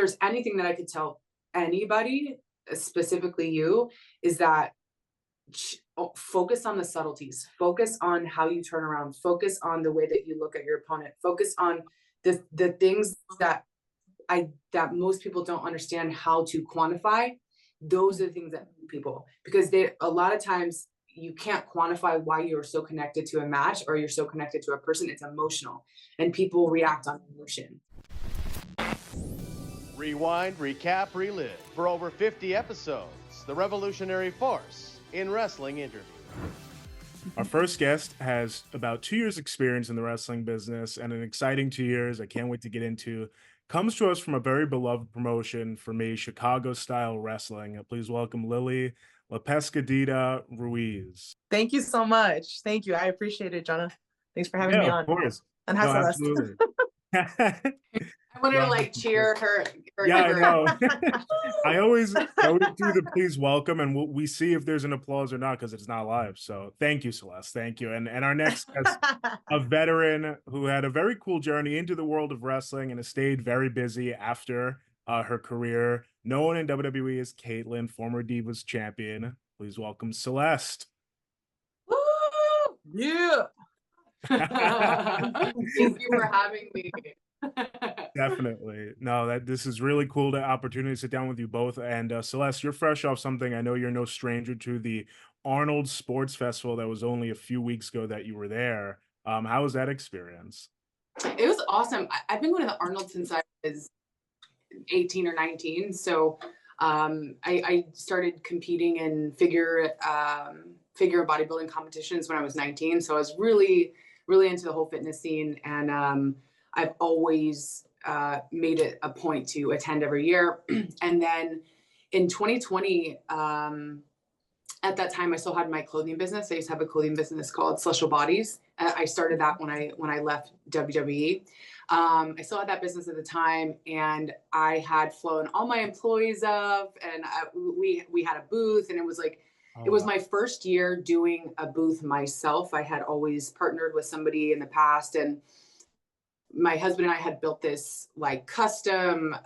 there's anything that I could tell anybody, specifically you, is that focus on the subtleties, focus on how you turn around, focus on the way that you look at your opponent, focus on the things that most people don't understand how to quantify. Those are the things that move people, because a lot of times you can't quantify why you're so connected to a match or you're so connected to a person. It's emotional, and people react on emotion. Rewind, recap, relive. For over 50 episodes, the revolutionary force in wrestling interview. Our first guest has about 2 years experience in the wrestling business, and an exciting 2 years I can't wait to get into. Comes to us from a very beloved promotion for me, Chicago-style wrestling. Please welcome Lili Ruiz. Thank you so much. Thank you. I appreciate it, Jonah. Thanks for having me on. Of course. And hi, Celeste. Absolutely. I wanted to like cheer her. Yeah, I know. I always do the please welcome, and we see if there's an applause or not, because it's not live. So thank you, Celeste. Thank you. And our next guest, a veteran who had a very cool journey into the world of wrestling and has stayed very busy after her career. Known in WWE as Kaitlyn, former Divas champion. Please welcome Celeste. Woo! Yeah. Thank you for having me. Definitely. No, this is really cool, the opportunity to sit down with you both. And Celeste, you're fresh off something. I know you're no stranger to the Arnold Sports Festival that was only a few weeks ago that you were there. How was that experience? It was awesome. I've been going to the Arnold since I was 18 or 19. So I started competing in figure bodybuilding competitions when I was 19. So I was really, really into the whole fitness scene. And I've always made it a point to attend every year. And then in 2020, at that time, I still had my clothing business. I used to have a clothing business called Celestial Bodies. I started that when I left WWE. I still had that business at the time, and I had flown all my employees up, and we had a booth, and it was like, it was my first year doing a booth myself. I had always partnered with somebody in the past, and my husband and I had built this like custom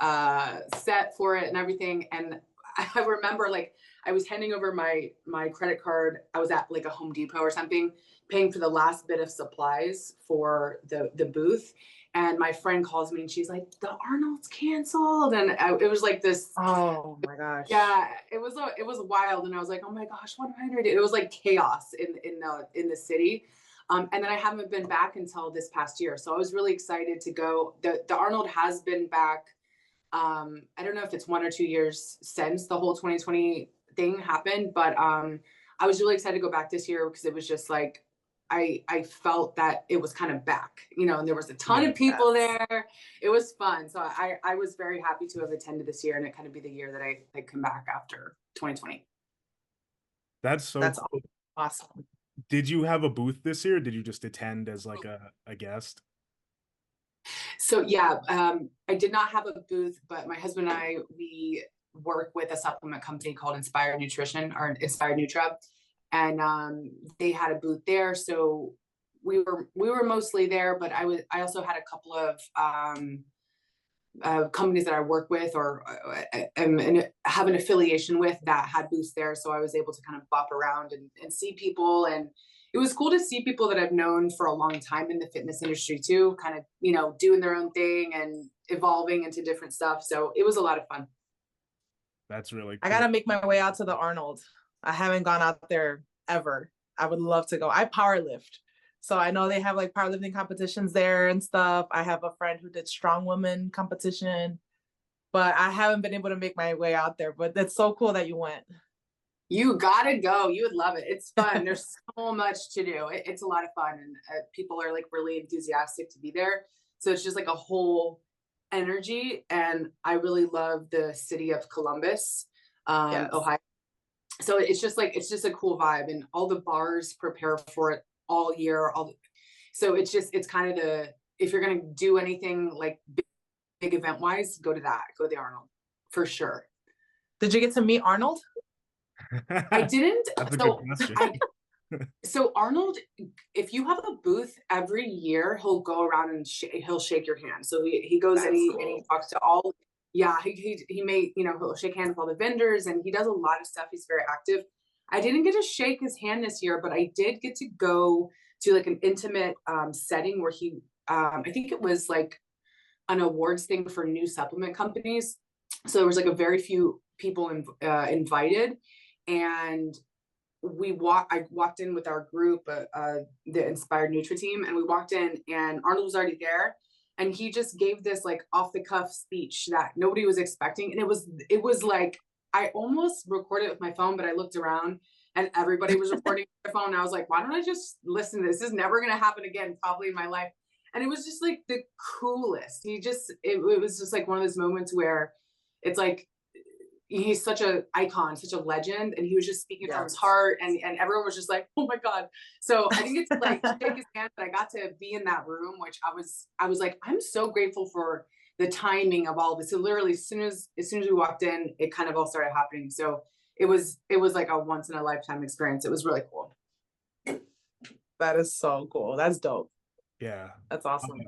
set for it and everything. And I remember like I was handing over my credit card. I was at like a Home Depot or something, paying for the last bit of supplies for the booth. And my friend calls me and she's like, "The Arnold's canceled." And it was like this. Oh my gosh. Yeah, it was wild. And I was like, "Oh my gosh, what am I gonna do?" It was like chaos in the city. And then I haven't been back until this past year. So I was really excited to go. The Arnold has been back. I don't know if it's 1 or 2 years since the whole 2020 thing happened, but I was really excited to go back this year, because it was just like, I felt that it was kind of back, and there was a ton of people there. It was fun. So I was very happy to have attended this year, and it kind of be the year that I come back after 2020. That's cool. Awesome. Did you have a booth this year? Or did you just attend as like a guest? So yeah, I did not have a booth, but my husband and I, we work with a supplement company called Inspired Nutrition, or Inspired Nutra, and they had a booth there. So we were mostly there, but I also had a couple of companies that I work with or and have an affiliation with that had booths there. So I was able to kind of bop around and see people. And it was cool to see people that I've known for a long time in the fitness industry too, kind of, doing their own thing and evolving into different stuff. So it was a lot of fun. That's really cool. I got to make my way out to the Arnold. I haven't gone out there ever. I would love to go. I powerlift. So I know they have like powerlifting competitions there and stuff. I have a friend who did strong woman competition, but I haven't been able to make my way out there. But that's so cool that you went. You gotta go. You would love it. It's fun. There's so much to do. It's a lot of fun, and people are like really enthusiastic to be there. So it's just like a whole energy. And I really love the city of Columbus, Yes. Ohio. So it's just a cool vibe, and all the bars prepare for it all year. So it's kind of if you're going to do anything like big event wise, go to the Arnold for sure. Did you get to meet Arnold? I didn't. That's a good question. So Arnold, if you have a booth every year, he'll go around and he'll shake your hand. So he goes and he talks to all Yeah, he made, he'll shake hands with all the vendors, and he does a lot of stuff. He's very active. I didn't get to shake his hand this year, but I did get to go to like an intimate setting where he, I think it was like an awards thing for new supplement companies. So there was like a very few people invited, and I walked in with our group, the Inspired Nutri team, and we walked in, and Arnold was already there, and he just gave this like off the cuff speech that nobody was expecting, and it was like, I almost recorded it with my phone, but I looked around and everybody was recording their phone, and I was like, why don't I just listen to this? This is never going to happen again, probably in my life. And it was just like the coolest. It was just like one of those moments where it's like, he's such an icon, such a legend, and he was just speaking from his heart, and everyone was just like, oh my God. So I didn't get to like shake his hand, but I got to be in that room, which I was like, I'm so grateful for the timing of all this. So literally as soon as we walked in, it kind of all started happening. So it was like a once in a lifetime experience. It was really cool. That is so cool. That's dope. Yeah. That's awesome.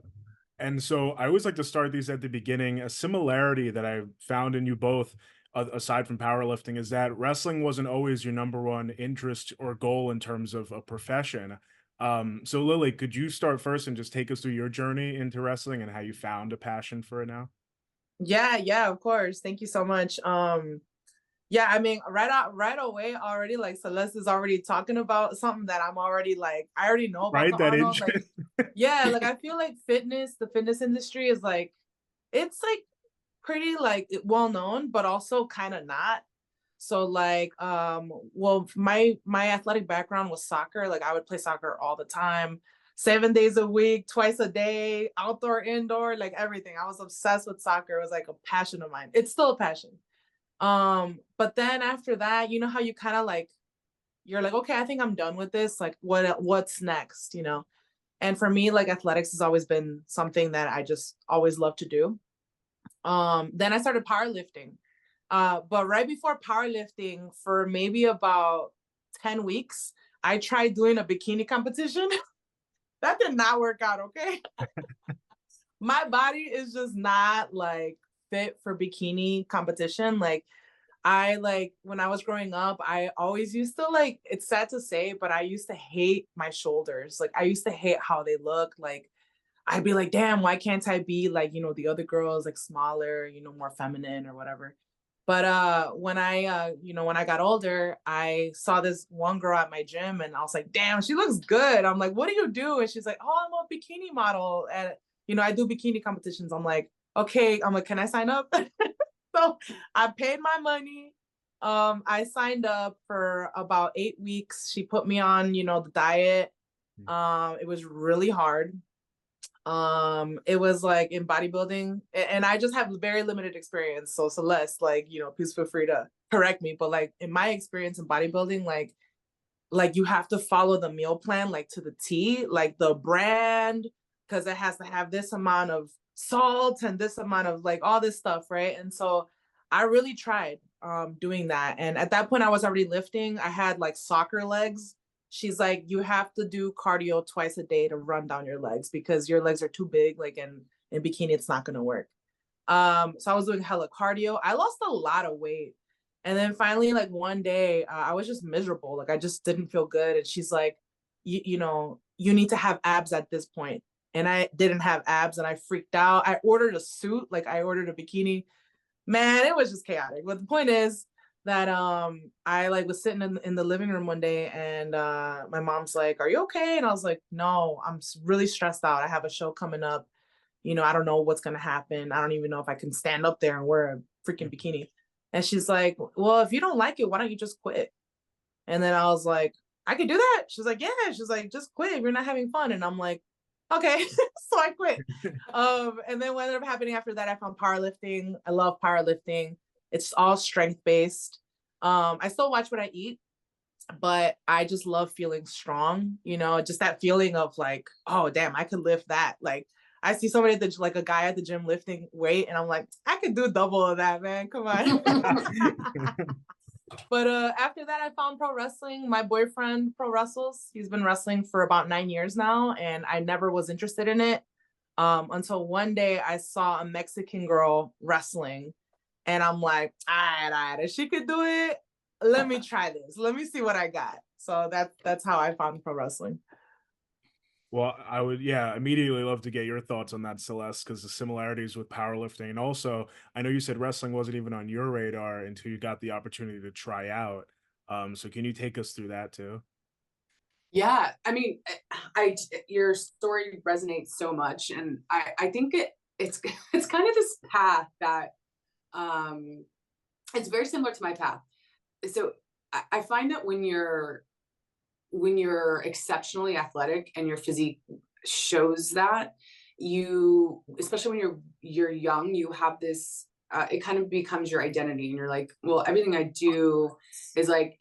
And so I always like to start these at the beginning. A similarity that I found in you both, aside from powerlifting, is that wrestling wasn't always your number one interest or goal in terms of a profession. So Lili, could you start first and just take us through your journey into wrestling and how you found a passion for it now? Yeah, of course. Thank you so much. Yeah, I mean, right away already, like Celeste is already talking about something that I'm already like, I already know about the Arnold. Like, yeah, like I feel like the fitness industry is like, it's like pretty like well known, but also kind of not. So like, well, my athletic background was soccer. Like I would play soccer all the time, 7 days a week, twice a day, outdoor, indoor, like everything. I was obsessed with soccer. It was like a passion of mine. It's still a passion. But then after that, you know how you kind of like, you're like, okay, I think I'm done with this. Like what's next, And for me, like athletics has always been something that I just always love to do. Then I started powerlifting. But right before powerlifting, for maybe about 10 weeks, I tried doing a bikini competition. That did not work out, okay? My body is just not like fit for bikini competition. Like when I was growing up, I always used to like, it's sad to say, but I used to hate my shoulders. Like I used to hate how they look. Like I'd be like, damn, why can't I be like, the other girls, like smaller, more feminine or whatever. But when I got older, I saw this one girl at my gym and I was like, damn, she looks good. I'm like, what do you do? And she's like, oh, I'm a bikini model. And, I do bikini competitions. I'm like, okay. I'm like, can I sign up? So I paid my money. I signed up for about 8 weeks. She put me on, the diet. It was really hard. It was like in bodybuilding, and I just have very limited experience. So Celeste, like, please feel free to correct me. But like in my experience in bodybuilding, like you have to follow the meal plan, like to the T, like the brand, because it has to have this amount of salt and this amount of like all this stuff. Right. And so I really tried doing that. And at that point I was already lifting. I had like soccer legs. She's like, you have to do cardio twice a day to run down your legs because your legs are too big. Like in bikini, it's not going to work. So I was doing hella cardio. I lost a lot of weight. And then finally, like one day, I was just miserable. Like I just didn't feel good. And she's like, you need to have abs at this point. And I didn't have abs and I freaked out. I ordered a suit, like I ordered a bikini. Man, it was just chaotic. But the point is that I like was sitting in the living room one day and my mom's like, are you okay? And I was like, no, I'm really stressed out. I have a show coming up. I don't know what's going to happen. I don't even know if I can stand up there and wear a freaking bikini. And she's like, well, if you don't like it, why don't you just quit? And then I was like, I could do that. She's like, yeah. She's like, just quit if you're not having fun. And I'm like, okay. So I quit. And then what ended up happening after that, I found powerlifting. I love powerlifting. It's all strength based. I still watch what I eat, but I just love feeling strong, just that feeling of like, oh, damn, I could lift that. Like I see somebody like a guy at the gym lifting weight and I'm like, I could do double of that, man. Come on. But after that, I found pro wrestling. My boyfriend pro wrestles. He's been wrestling for about 9 years now, and I never was interested in it. until one day I saw a Mexican girl wrestling, and I'm like, all right, if she could do it, let me try this. Let me see what I got. So that's how I found pro wrestling. Well, I would, immediately love to get your thoughts on that, Celeste, because the similarities with powerlifting. And also, I know you said wrestling wasn't even on your radar until you got the opportunity to try out. So can you take us through that too? Yeah, I mean, your story resonates so much, and I think it's it's kind of this path that it's very similar to my path. So I find that when you're exceptionally athletic and your physique shows that, you, especially when you're young, you have this it kind of becomes your identity, and you're like, well, everything I do is like,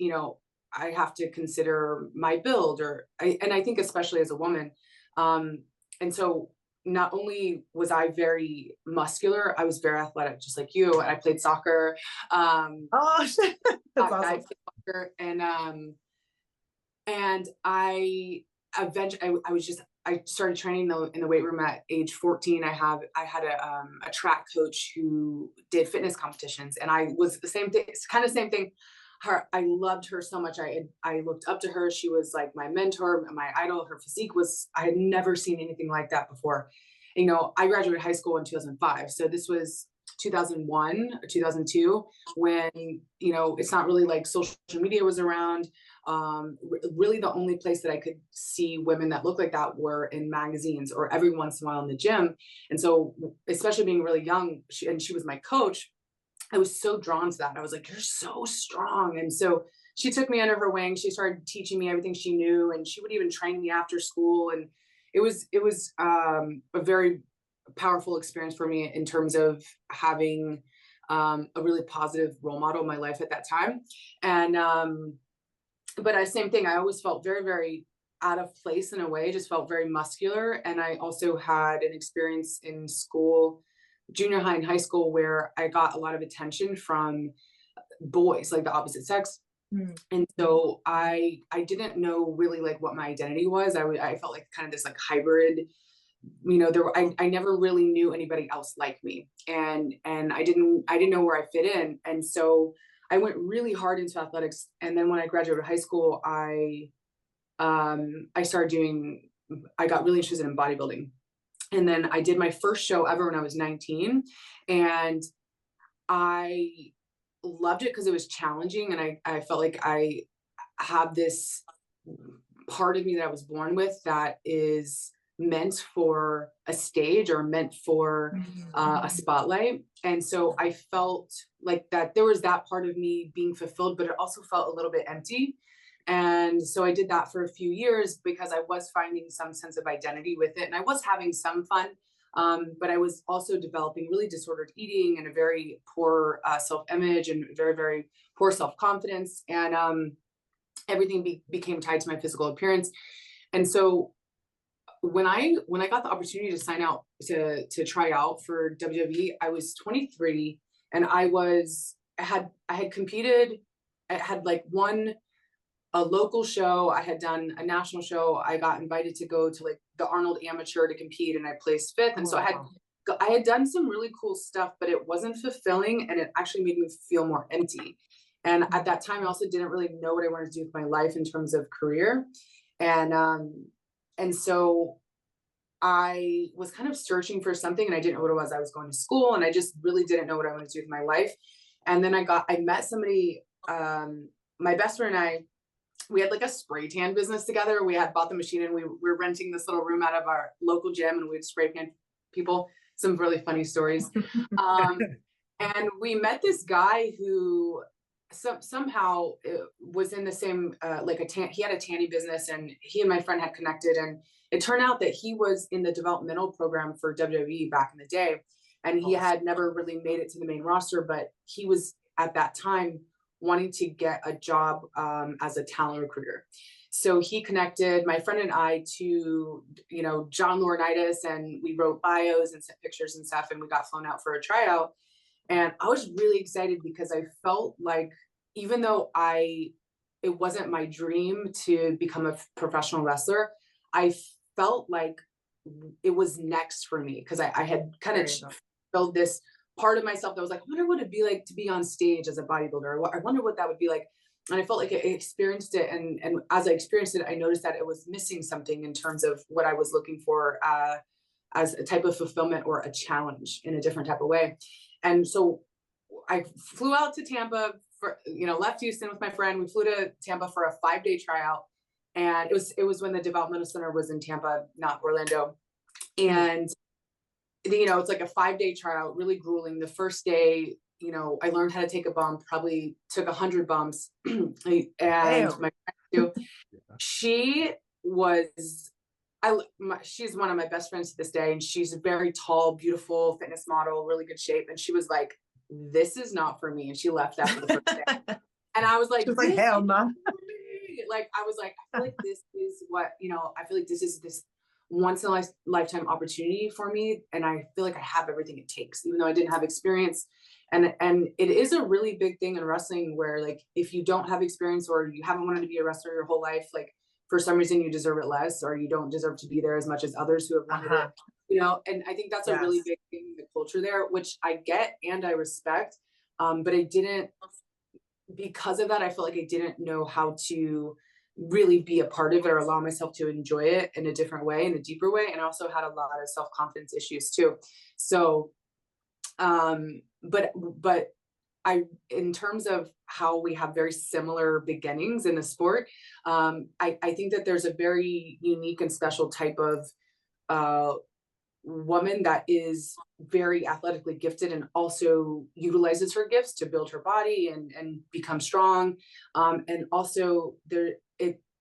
I have to consider my build, and I think especially as a woman. And so not only was I very muscular, I was very athletic, just like you. And I played soccer. Oh shit. That's awesome. I played soccer, and I eventually, I started training in the weight room at age 14. I had a track coach who did fitness competitions, and I was the same thing. It's kind of the same thing. I loved her so much. I looked up to her. She was like my mentor, my idol. Her physique I had never seen anything like that before. I graduated high school in 2005. So this was 2001 or 2002 when, it's not really like social media was around. Really the only place that I could see women that looked like that were in magazines or every once in a while in the gym. And so, especially being really young, she was my coach, I was so drawn to that. I was like, you're so strong. And so she took me under her wing. She started teaching me everything she knew, and she would even train me after school. And it was a very powerful experience for me in terms of having a really positive role model in my life at that time. And but same thing, I always felt very, very out of place in a way, just felt very muscular. And I also had an experience in school, junior high and high school, where I got a lot of attention from boys, like the opposite sex. And so I didn't know really like what my identity was. I felt like kind of this like hybrid, I never really knew anybody else like me, and I didn't know where I fit in. And so I went really hard into athletics. And then when I graduated high school, I got really interested in bodybuilding. And then I did my first show ever when I was 19, and I loved it because it was challenging. And I felt like I have this part of me that I was born with that is meant for a stage or meant for a spotlight. And so I felt like that there was that part of me being fulfilled, but it also felt a little bit empty. And so I did that for a few years because I was finding some sense of identity with it, and I was having some fun. But I was also developing really disordered eating and a very poor self-image and very, very poor self-confidence. And everything became tied to my physical appearance. And so when I got the opportunity to sign out to try out for WWE, I was 23, and I had competed. I had like won a local show. I had done a national show. I got invited to go to like the Arnold Amateur to compete, and I placed 5th. And so I had done some really cool stuff, but it wasn't fulfilling, and it actually made me feel more empty. And at that time, I also didn't really know what I wanted to do with my life in terms of career. And so I was kind of searching for something, and I didn't know what it was. I was going to school, and I just really didn't know what I wanted to do with my life. And then I met somebody, my best friend and I, we had like a spray tan business together. We had bought the machine, and we were renting this little room out of our local gym, and we'd spray tan people. Some really funny stories. And we met this guy who somehow was in the same, he had a tanning business, and he and my friend had connected. And it turned out that he was in the developmental program for WWE back in the day. And he had never really made it to the main roster, but he was at that time wanting to get a job as a talent recruiter. So he connected my friend and I to, John Laurinaitis, and we wrote bios and sent pictures and stuff, and we got flown out for a tryout. And I was really excited because I felt like, even though it wasn't my dream to become a professional wrestler, I felt like it was next for me, because I had kind of There you go. filled this part of myself that was like, I wonder what it'd be like to be on stage as a bodybuilder. I wonder what that would be like. And I felt like I experienced it. And as I experienced it, I noticed that it was missing something in terms of what I was looking for as a type of fulfillment or a challenge in a different type of way. And so I flew out to Tampa for, left Houston with my friend. We flew to Tampa for a 5-day tryout. And it was when the developmental center was in Tampa, not Orlando. And, it's like a 5-day tryout, really grueling. The first day, I learned how to take a bump, probably took 100 bumps. And my friend too, she's one of my best friends to this day. And she's a very tall, beautiful fitness model, really good shape. And she was like, this is not for me. And she left after the first day. And I was like, hell no. Like, I was like, I feel like this is what, I feel like this is this once in a lifetime opportunity for me. And I feel like I have everything it takes, even though I didn't have experience. And it is a really big thing in wrestling where, like, if you don't have experience or you haven't wanted to be a wrestler your whole life, like, for some reason you deserve it less, or you don't deserve to be there as much as others who have wanted it, and I think that's a really big thing in the culture there, which I get and I respect. But I didn't, because of that, I felt like I didn't know how to really be a part of it or allow myself to enjoy it in a different way, in a deeper way. And I also had a lot of self-confidence issues too. So, but in terms of how we have very similar beginnings in the sport, I think that there's a very unique and special type of woman that is very athletically gifted and also utilizes her gifts to build her body and become strong. And also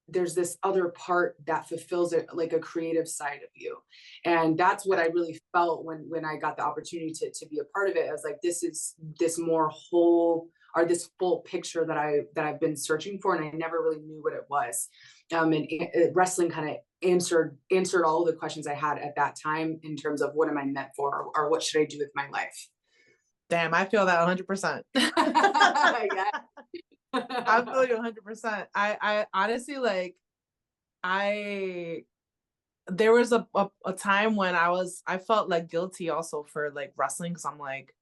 there's this other part that fulfills it, like a creative side of you. And that's what I really felt when I got the opportunity to be a part of it. I was like, this is this more whole, or this full picture that I've been searching for. And I never really knew what it was. And wrestling kind of answered all of the questions I had at that time in terms of what am I meant for, or what should I do with my life? Damn, I feel that 100%. Yeah. I feel you 100%. I honestly, like, there was a time when I felt like guilty also for like wrestling, because I'm like,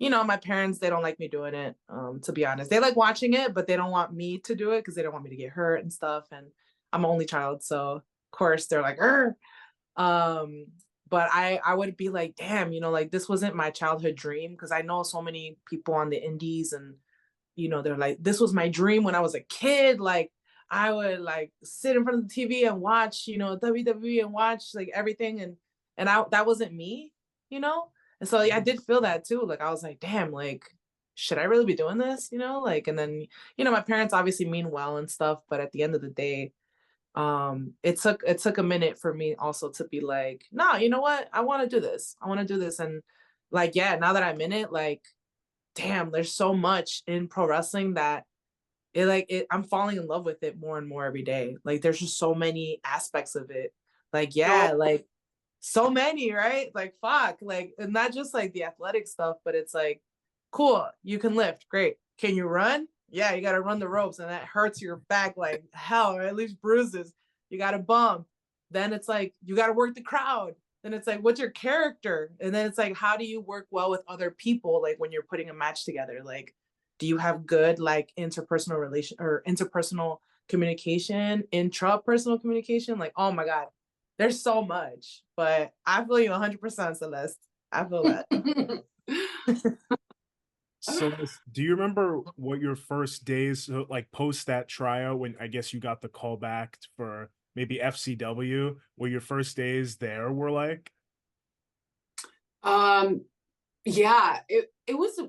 my parents, they don't like me doing it. To be honest, they like watching it, but they don't want me to do it because they don't want me to get hurt and stuff. And I'm an only child, so of course they're like, but I would be like, damn, like, this wasn't my childhood dream, because I know so many people on the indies, and they're like, this was my dream when I was a kid. Like, I would like sit in front of the TV and watch, WWE and watch like everything, and that wasn't me, And so I did feel that too. Like, I was like, damn, like, should I really be doing this? Like, and then, my parents obviously mean well and stuff, but at the end of the day, it took a minute for me also to be like, no, you know what? I want to do this. And like, yeah, now that I'm in it, like, damn, there's so much in pro wrestling that I'm falling in love with it more and more every day. Like, there's just so many aspects of it. Like, yeah, like, so many, right? Like, fuck, like, and not just like the athletic stuff, but it's like, cool, you can lift, great. Can you run? Yeah, you got to run the ropes, and that hurts your back like hell, or at least bruises. You got to bump. Then it's like, you got to work the crowd. Then it's like, what's your character? And then it's like, how do you work well with other people? Like, when you're putting a match together, like, do you have good like interpersonal communication, intrapersonal communication? Like, oh my God, there's so much. But I feel you 100%, Celeste. I feel that. So, do you remember what your first days, like post that tryout, when I guess you got the call back for maybe FCW, what your first days there were like? Yeah, it was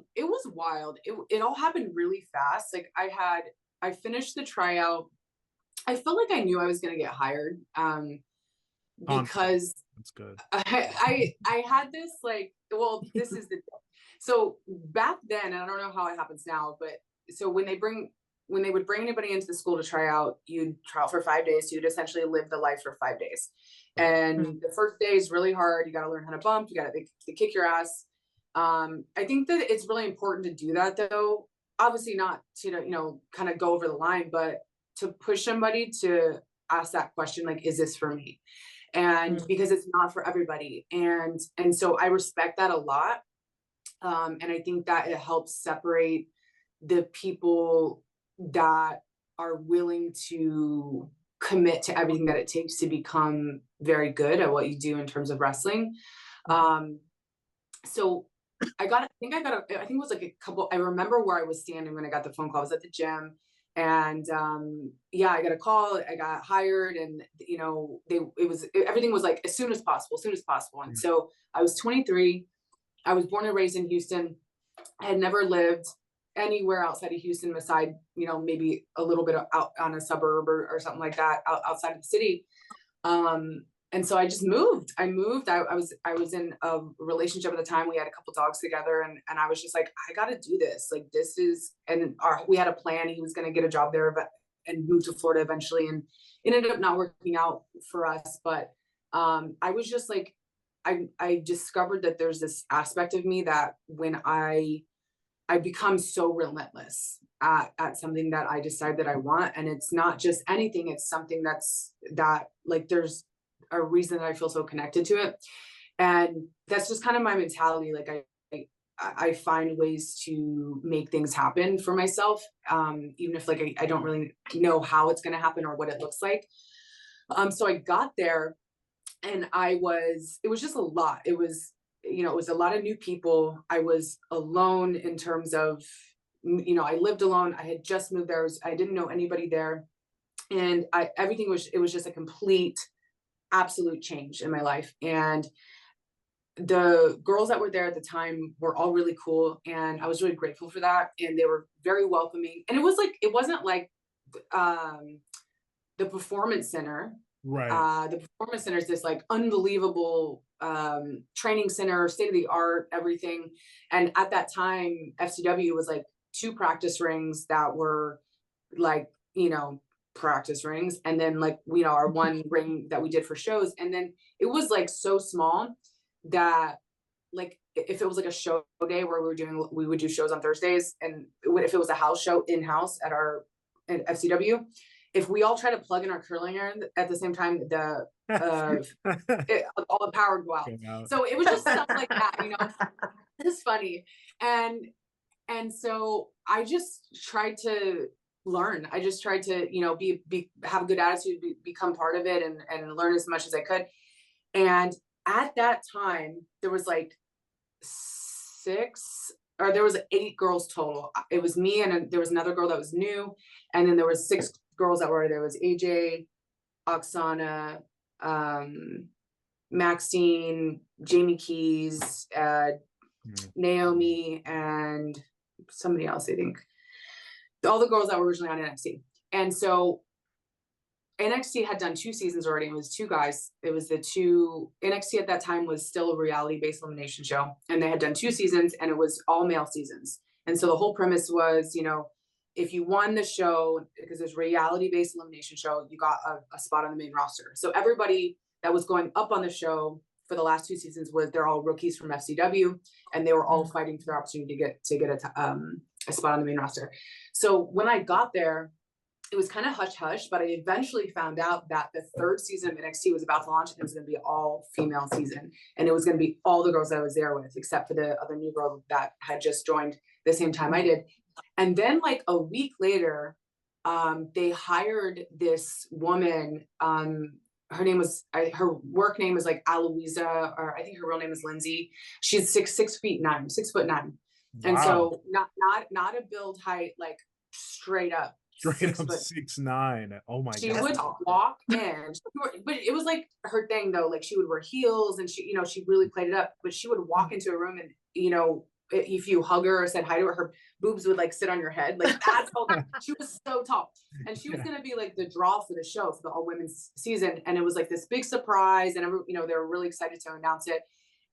wild. It all happened really fast. Like, I finished the tryout. I felt like I knew I was going to get hired. Because that's good. I had this like, well, this is the, so back then, and I don't know how it happens now, but so when they would bring anybody into the school to try out, you'd try out for 5 days. So you'd essentially live the life for 5 days. And the first day is really hard. You got to learn how to bump. They kick your ass. I think that it's really important to do that though. Obviously not to, kind of go over the line, but to push somebody to ask that question, like, is this for me? and because it's not for everybody. And so I respect that a lot. And I think that it helps separate the people that are willing to commit to everything that it takes to become very good at what you do in terms of wrestling. So I think it was like a couple, I remember where I was standing when I got the phone call. I was at the gym, and I got a call, I got hired, and everything was like as soon as possible. And so I was 23. I was born and raised in Houston. I had never lived anywhere outside of Houston beside, maybe a little bit out on a suburb or something like that, outside of the city. And so I just moved. I was in a relationship at the time. We had a couple dogs together, and I was just like, I got to do this. Like, we had a plan. He was going to get a job there, and move to Florida eventually. And it ended up not working out for us. But I was just like, I discovered that there's this aspect of me that when I become so relentless at something that I decide that I want, and it's not just anything, it's something that like there's a reason that I feel so connected to it. And that's just kind of my mentality. Like I find ways to make things happen for myself, even if like I don't really know how it's going to happen or what it looks like. So I got there, and it was just a lot. It was a lot of new people. I was alone in terms of, I lived alone. I had just moved there. I didn't know anybody there. And it was just a complete, absolute change in my life. And the girls that were there at the time were all really cool. And I was really grateful for that. And they were very welcoming. And it wasn't like the Performance Center. Right. The Performance Center is this like unbelievable training center, state of the art, everything. And at that time, FCW was like 2 practice rings that were like, practice rings. And then like, our 1 ring that we did for shows. And then it was like so small that like, if it was like a show day where we would do shows on Thursdays. And if it was a house show in-house at FCW, if we all try to plug in our curling iron at the same time, all the power would go out. So it was just stuff like that, It's funny. And so I just tried to learn. I just tried to, have a good attitude, become part of it, and learn as much as I could. And at that time, there was like 8 girls total. It was me, and there was another girl that was new. And then there was 6 girls that were there. Was AJ, Oksana, Maxine, Jamie Keys, Naomi, and somebody else, I think. All the girls that were originally on NXT. And so NXT had done 2 seasons already. It was 2 guys. It was NXT at that time was still a reality-based elimination show. And they had done 2 seasons, and it was all male seasons. And so the whole premise was, if you won the show, because it's a reality-based elimination show, you got a spot on the main roster. So everybody that was going up on the show for the last 2 seasons they're all rookies from FCW, and they were all fighting for their opportunity to get a spot on the main roster. So when I got there, it was kind of hush hush, but I eventually found out that the 3rd season of NXT was about to launch, and it was going to be all female season, and it was going to be all the girls that I was there with, except for the other new girl that had just joined the same time I did. And then like a week later, they hired this woman. Her work name was like Aloisa, or I think her real name is Lindsay. She's 6'9". Wow. And so not a build height, like straight up 6'9". Oh my god. She would walk in, but it was like her thing though. Like she would wear heels, and she really played it up. But she would walk into a room, and if you hug her or said hi to her boobs would like sit on your head. Like that's how she was so tall. And she was gonna be like the draw for the show for the all women's season. And it was like this big surprise, and they were really excited to announce it.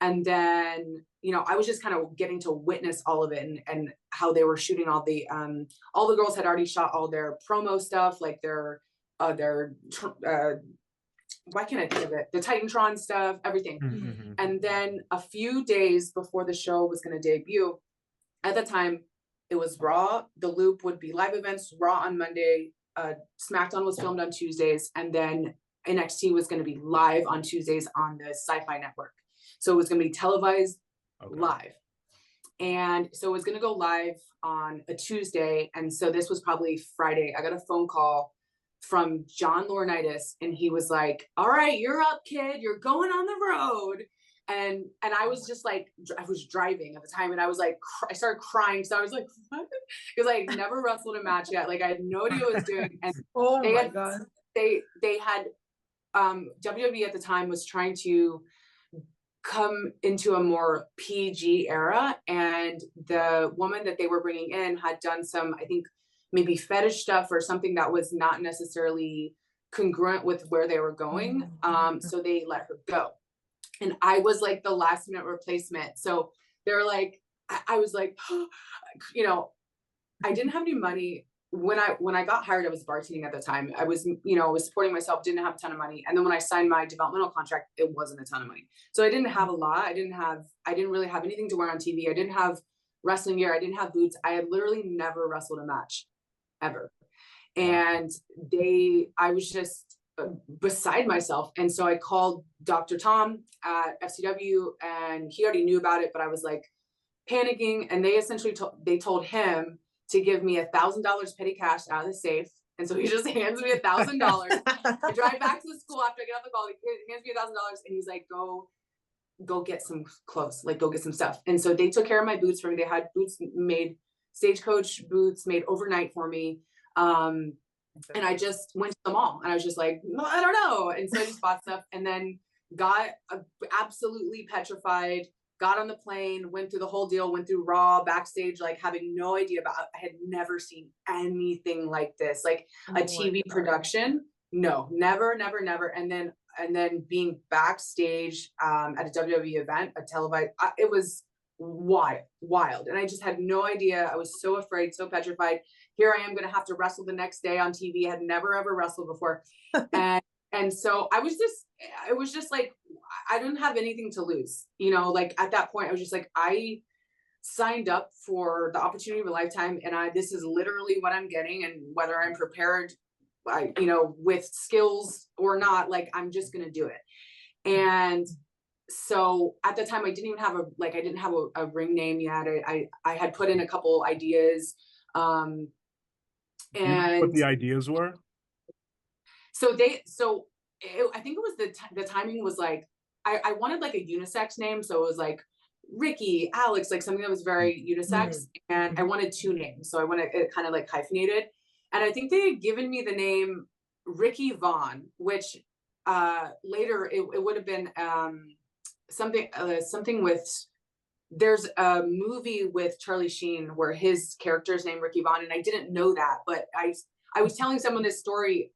And then, I was just kind of getting to witness all of it, and how they were shooting all the girls had already shot all their promo stuff, like their why can't I think of it? The Titantron stuff, everything. Mm-hmm. And then a few days before the show was going to debut, at the time it was Raw. The Loop would be live events, Raw on Monday. SmackDown was filmed on Tuesdays, and then NXT was going to be live on Tuesdays on the Sci-Fi Network. So it was going to be televised live. And so it was going to go live on a Tuesday. And so this was probably Friday. I got a phone call from John Laurinaitis, and he was like, all right, you're up, kid. You're going on the road. And I was just like, I was driving at the time, and I was like, I started crying. So I was like, what? Because I never wrestled a match yet. Like I had no idea what I was doing. And Oh my God. They had, WWE at the time was trying to come into a more PG era. And the woman that they were bringing in had done some, I think maybe fetish stuff or something that was not necessarily congruent with where they were going. So they let her go. And I was like the last minute replacement. So they're like, I was like, you know, I didn't have any money. When I got hired, I was bartending at the time. I was, you know, I was supporting myself, didn't have a ton of money. And then when I signed my developmental contract, it wasn't a ton of money. So I didn't have a lot. I didn't really have anything to wear on TV. I didn't have wrestling gear. I didn't have boots. I had literally never wrestled a match ever. And I was just beside myself. And so I called Dr. Tom at FCW, and he already knew about it, but I was like panicking. And they essentially told him to give me $1,000 petty cash out of the safe. And so he just hands me $1,000. I drive back to the school after I get off the call. He hands me $1,000, and he's like, go get some clothes, like go get some stuff. And so they took care of my boots for me. They had boots made, Stagecoach boots made overnight for me. And I just went to the mall, and I was just like, well, I don't know. And so I just bought stuff, and then got absolutely petrified, got on the plane, went through the whole deal, went through Raw backstage, like having no idea about, I had never seen anything like this, like a TV production. No, never. And then being backstage at a WWE event, a televised, it was wild. And I just had no idea. I was so afraid, so petrified. Here I am going to have to wrestle the next day on TV. I had never ever wrestled before. And so it was just like, I didn't have anything to lose, you know, like at that point I was just like, I signed up for the opportunity of a lifetime, and this is literally what I'm getting. And whether I'm prepared, you know, with skills or not, like, I'm just going to do it. And so at the time I didn't have a ring name yet. I had put in a couple ideas. And what the ideas were? I think it was the timing was like, I wanted like a unisex name. So it was like Ricky, Alex, like something that was very unisex. And I wanted two names. So I wanted it kind of like hyphenated. And I think they had given me the name Ricky Vaughn, which later it would have been something with, there's a movie with Charlie Sheen where his character's named Ricky Vaughn. And I didn't know that, but I was telling someone this story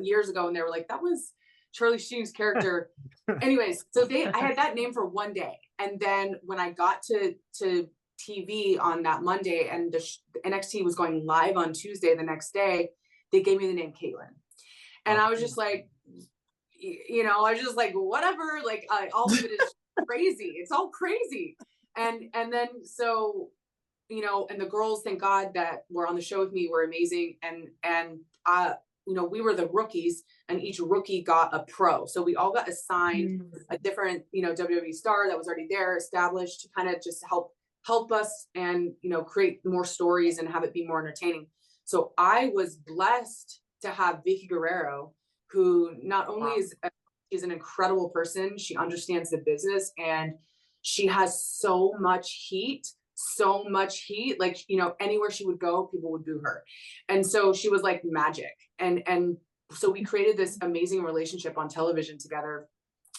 years ago, and they were like, that was Charlie Sheen's character. Anyways, so I had that name for one day. And then when I got to TV on that Monday, and the NXT was going live on Tuesday the next day, they gave me the name Kaitlyn. And I was just like, you know, I was just like, whatever, like all of it is crazy. It's all crazy. And then, so, you know, and the girls, thank God, that were on the show with me were amazing. And you know, we were the rookies, and each rookie got a pro. So we all got assigned a different, you know, WWE star that was already there, established, to kind of just help us and, you know, create more stories and have it be more entertaining. So I was blessed to have Vicky Guerrero, who not only is an incredible person, she understands the business, and she has so much heat, like, you know, anywhere she would go, people would boo her. And so she was like magic. And so we created this amazing relationship on television together,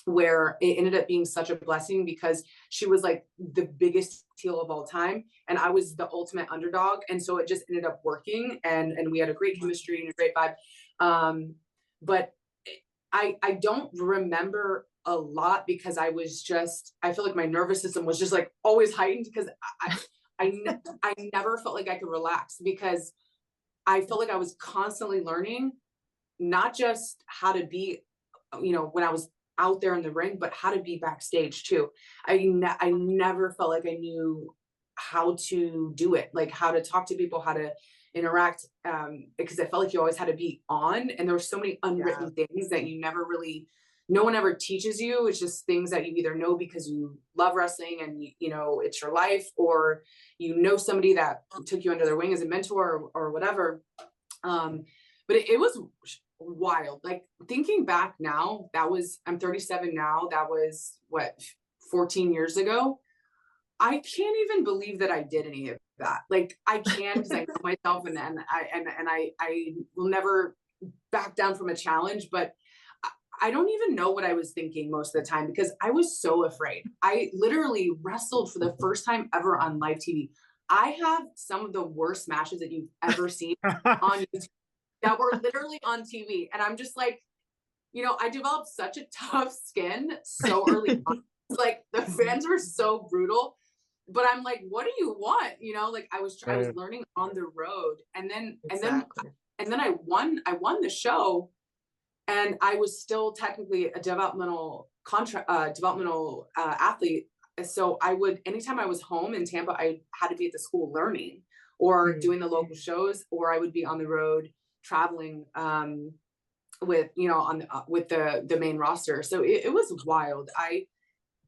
where it ended up being such a blessing, because she was like the biggest heel of all time, and I was the ultimate underdog. And so it just ended up working, and we had a great chemistry and a great vibe. But I don't remember a lot, because I feel like my nervous system was just like always heightened, because I never felt like I could relax, because I felt like I was constantly learning, not just how to be, you know, when I was out there in the ring, but how to be backstage too. I never felt like I knew how to do it, like how to talk to people, how to, interact, because I felt like you always had to be on, and there were so many unwritten things that you never really, no one ever teaches you. It's just things that you either know because you love wrestling and you know it's your life, or you know somebody that took you under their wing as a mentor or whatever. But it was wild. Like thinking back now, I'm 37 now. That was what, 14 years ago. I can't even believe that I did any of that. Like I can, because I know myself, and I will never back down from a challenge, but I don't even know what I was thinking most of the time because I was so afraid. I literally wrestled for the first time ever on live TV. I have some of the worst matches that you've ever seen on YouTube that were literally on TV. And I'm just like, you know, I developed such a tough skin so early on. Like the fans were so brutal, but I'm like, what do you want? You know, like I was learning on the road, and then I won the show, and I was still technically a developmental athlete. So anytime I was home in Tampa, I had to be at the school learning or doing the local shows, or I would be on the road traveling with, you know, with the main roster. So it was wild.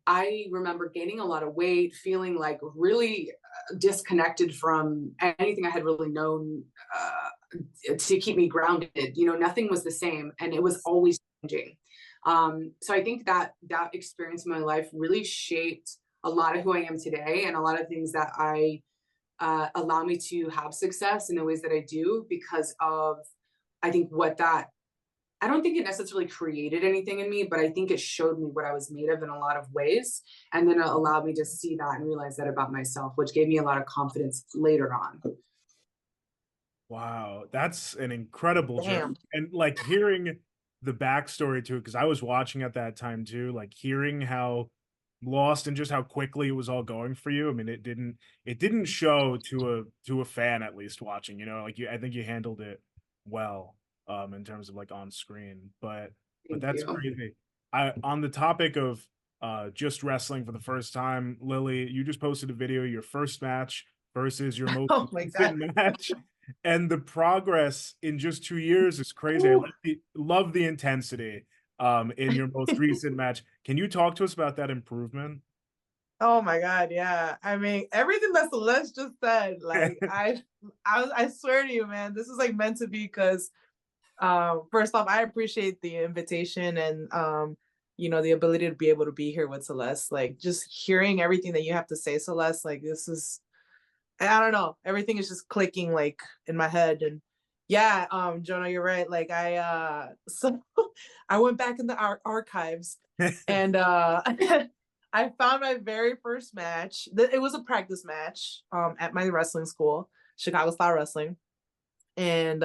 I remember gaining a lot of weight, feeling like really disconnected from anything I had really known to keep me grounded. You know, nothing was the same, and it was always changing. So I think that experience in my life really shaped a lot of who I am today, and a lot of things that allow me to have success in the ways that I do, because of, I think I don't think it necessarily created anything in me, but I think it showed me what I was made of in a lot of ways. And then it allowed me to see that and realize that about myself, which gave me a lot of confidence later on. Wow, that's an incredible journey. And like hearing the backstory to it, because I was watching at that time too, like hearing how lost and just how quickly it was all going for you. I mean, it didn't show to a fan, at least watching, you know, like I think you handled it well. In terms of like on screen, but that's crazy. On the topic of just wrestling for the first time, Lili, you just posted a video, your first match versus your most recent match, and the progress in just 2 years is crazy. I love the intensity in your most recent match. Can you talk to us about that improvement? Oh my God, yeah. I mean, everything that Celeste just said, like I swear to you, man, this is like meant to be, because first off, I appreciate the invitation and you know, the ability to be able to be here with Celeste. Like just hearing everything that you have to say, Celeste, like this is, I don't know, everything is just clicking like in my head. And yeah, Jonah, you're right. Like so I went back in the archives and I found my very first match. It was a practice match at my wrestling school, Chicago Style Wrestling. And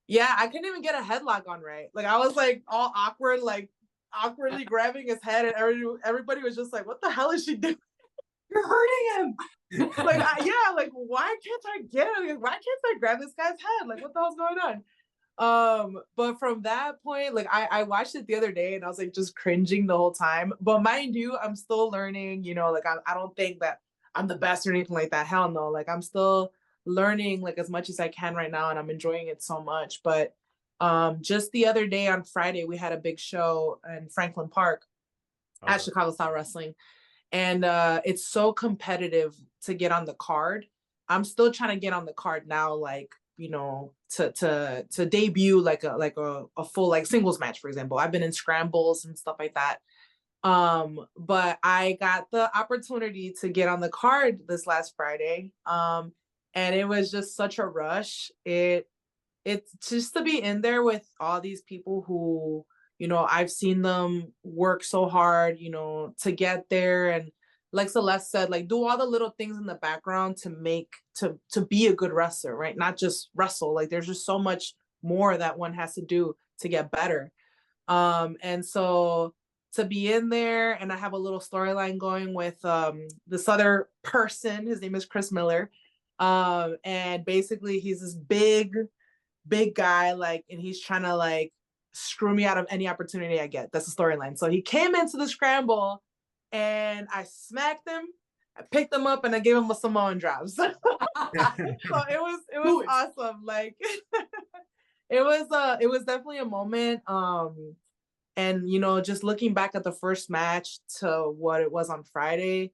yeah, I couldn't even get a headlock on right. Like I was like all awkward, like awkwardly grabbing his head, and everybody was just like, "What the hell is she doing? You're hurting him!" Like, like why can't I get it? Like, why can't I grab this guy's head? Like, what the hell's going on? But from that point, like I watched it the other day, and I was like just cringing the whole time. But mind you, I'm still learning. You know, like I don't think that I'm the best or anything like that. Hell no. Like I'm still learning like as much as I can right now, and I'm enjoying it so much. But just the other day on Friday, we had a big show in Franklin Park at Chicago Style Wrestling, and it's so competitive to get on the card. I'm still trying to get on the card now, like, you know, to debut like a full like singles match, for example. I've been in scrambles and stuff like that. But I got the opportunity to get on the card this last Friday. And it was just such a rush. It's just to be in there with all these people who, you know, I've seen them work so hard, you know, to get there. And like Celeste said, like do all the little things in the background to be a good wrestler, right? Not just wrestle. Like there's just so much more that one has to do to get better. And so to be in there, and I have a little storyline going with this other person. His name is Chris Miller. And basically he's this big guy, like, and he's trying to like screw me out of any opportunity I get. That's the storyline. So he came into the scramble and I smacked him, I picked him up, and I gave him a Samoan drop. So So it was awesome. Like it was definitely a moment. And you know, just looking back at the first match to what it was on Friday,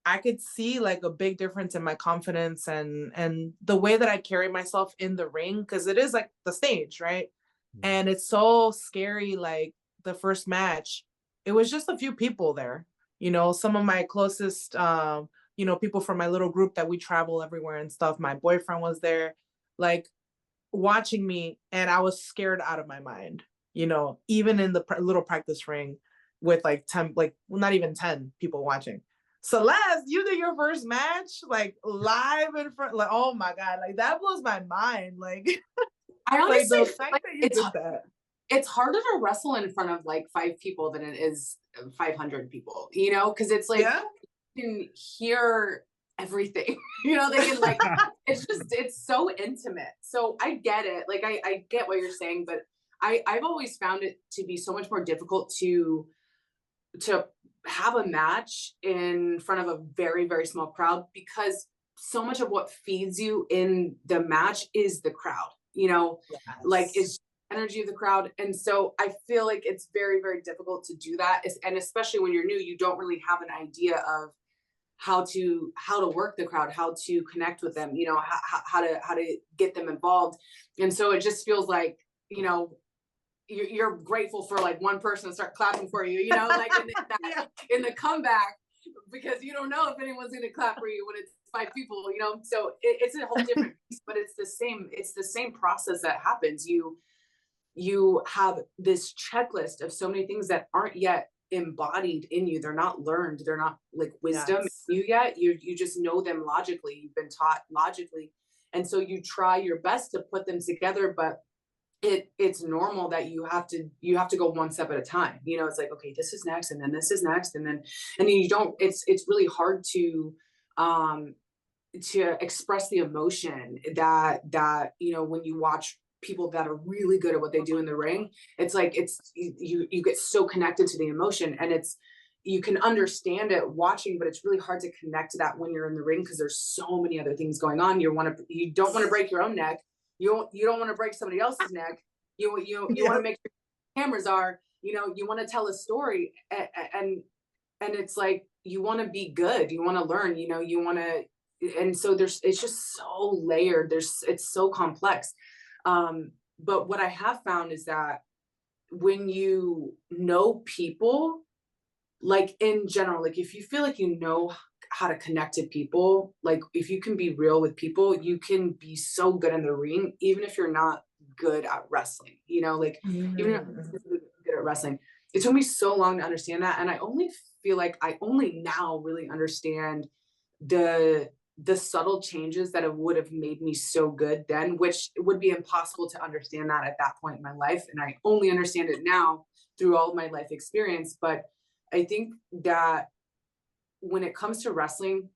I could see like a big difference in my confidence and the way that I carry myself in the ring, because it is like the stage, right? And it's so scary. Like the first match, it was just a few people there, you know, some of my closest you know, people from my little group that we travel everywhere and stuff. My boyfriend was there, like watching me, and I was scared out of my mind, you know, even in the little practice ring with like 10, like well, not even 10 people watching. Celeste, you did your first match like live in front, like oh my god, like that blows my mind. Like I honestly like, feel like it's harder to wrestle in front of like 5 people than it is 500 people, you know, because it's like you can hear everything. You know, they can like it's so intimate. So I get it. Like I get what you're saying, but I've always found it to be so much more difficult to have a match in front of a very, very small crowd, because so much of what feeds you in the match is the crowd, you know, like is energy of the crowd. And so I feel like it's very, very difficult to do that. And especially when you're new, you don't really have an idea of how to work the crowd, how to connect with them, you know, how to get them involved. And so it just feels like, you know, you're grateful for like one person to start clapping for you, you know, like in the comeback, because you don't know if anyone's going to clap for you when it's 5 people, you know. So it's a whole different piece, but it's the same process that happens. You have this checklist of so many things that aren't yet embodied in you. They're not learned. They're not like wisdom in you yet. You just know them logically. You've been taught logically. And so you try your best to put them together, but it's normal that you have to go one step at a time. You know, it's like, okay, this is next, and then this is next, and then you don't, it's really hard to express the emotion that, you know, when you watch people that are really good at what they do in the ring, it's like, you get so connected to the emotion, and you can understand it watching, but it's really hard to connect to that when you're in the ring, because there's so many other things going on. You don't want to break your own neck. You don't want to break somebody else's neck. You want to make sure cameras are, you know, you want to tell a story, and it's like, you want to be good. You want to learn, you know, you want to, and so it's just so layered. It's so complex. But what I have found is that when you know people, like in general, like if you feel like you know how to connect to people, like if you can be real with people, you can be so good in the ring, even if you're not good at wrestling, you know, like even if you're good at wrestling. It took me so long to understand that. And I only feel like I only now really understand the subtle changes that would have made me so good then, which would be impossible to understand that at that point in my life. And I only understand it now through all of my life experience. But I think that when it comes to wrestling,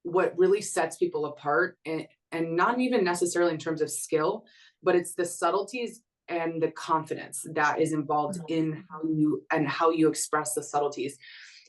what really sets people apart, and not even necessarily in terms of skill, but it's the subtleties and the confidence that is involved in how you express the subtleties.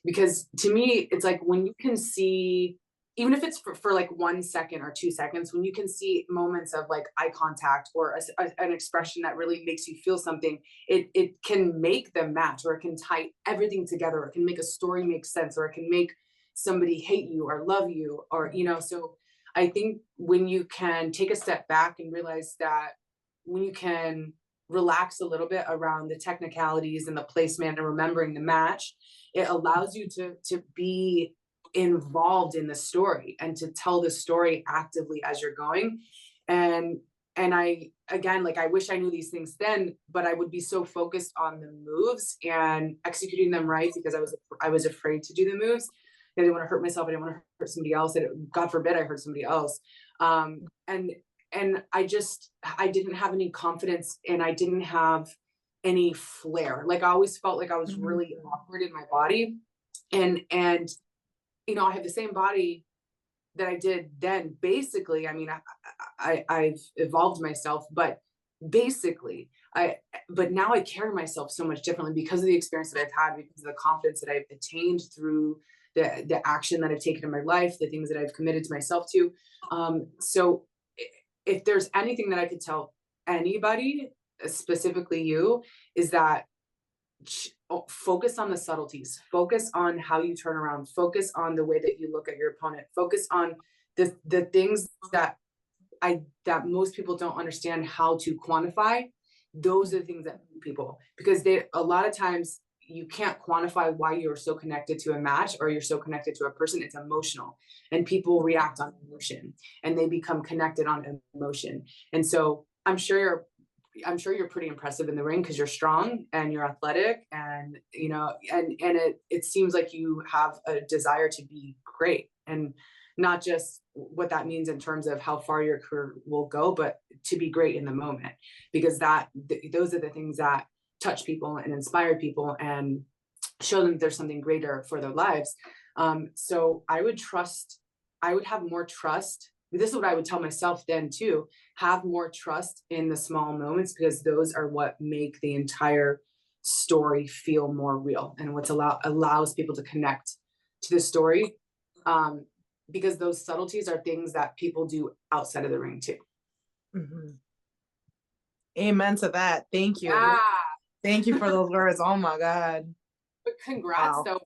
Because to me, it's like when you can see, even if it's for like 1 second or 2 seconds, when you can see moments of like eye contact or an expression that really makes you feel something, it can make them match, or it can tie everything together, or it can make a story make sense, or it can make somebody hate you or love you, or, you know. So I think when you can take a step back and realize that, when you can relax a little bit around the technicalities and the placement and remembering the match, it allows you to be involved in the story and to tell the story actively as you're going. And I, again, like, I wish I knew these things then, but I would be so focused on the moves and executing them right, because I was afraid to do the moves. I didn't want to hurt myself. I didn't want to hurt somebody else. God forbid I hurt somebody else. And I didn't have any confidence, and I didn't have any flair. Like, I always felt like I was really awkward in my body. And, you know, I have the same body that I did then, basically. I mean, I've evolved myself, but basically but now I carry myself so much differently because of the experience that I've had, because of the confidence that I've attained through the action that I've taken in my life, the things that I've committed to myself to. So if there's anything that I could tell anybody, specifically you, is that focus on the subtleties, focus on how you turn around, focus on the way that you look at your opponent, focus on the things that most people don't understand how to quantify. Those are the things that move people, because a lot of times you can't quantify why you're so connected to a match or you're so connected to a person. It's emotional, and people react on emotion and they become connected on emotion. And so I'm sure you're pretty impressive in the ring because you're strong and you're athletic, and it seems like you have a desire to be great, and not just what that means in terms of how far your career will go, but to be great in the moment, because those are the things that touch people and inspire people and show them there's something greater for their lives. So I would have more trust. This is what I would tell myself then too, have more trust in the small moments, because those are what make the entire story feel more real, and what's allows people to connect to the story. Because those subtleties are things that people do outside of the ring too. Mm-hmm. Amen to that. Thank you. Yeah. Thank you for those words. Oh my God. But congrats, Wow. though,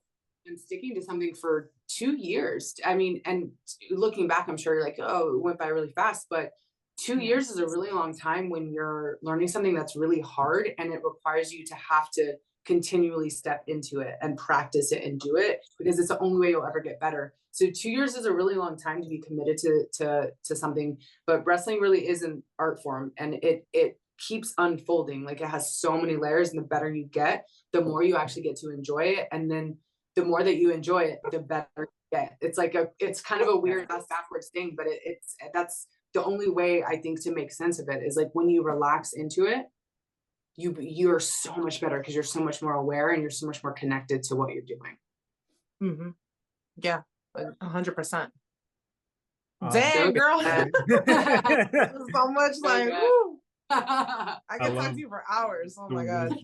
on sticking to something for 2 years. I mean, and looking back, I'm sure you're like, oh, it went by really fast, but 2 years is a really long time when you're learning something that's really hard, and it requires you to have to continually step into it and practice it and do it, because it's the only way you'll ever get better. So 2 years is a really long time to be committed to something, but wrestling really is an art form, and it keeps unfolding. Like, it has so many layers, and the better you get, the more you actually get to enjoy it. And then the more that you enjoy it, the better you get. It's kind of a weird ass backwards thing, but that's the only way I think to make sense of it, is like when you relax into it, you're so much better, because you're so much more aware and you're so much more connected to what you're doing. Mm-hmm. Yeah, 100%. Dang, girl. So much, like, woo. I can talk to you for hours. Oh my God.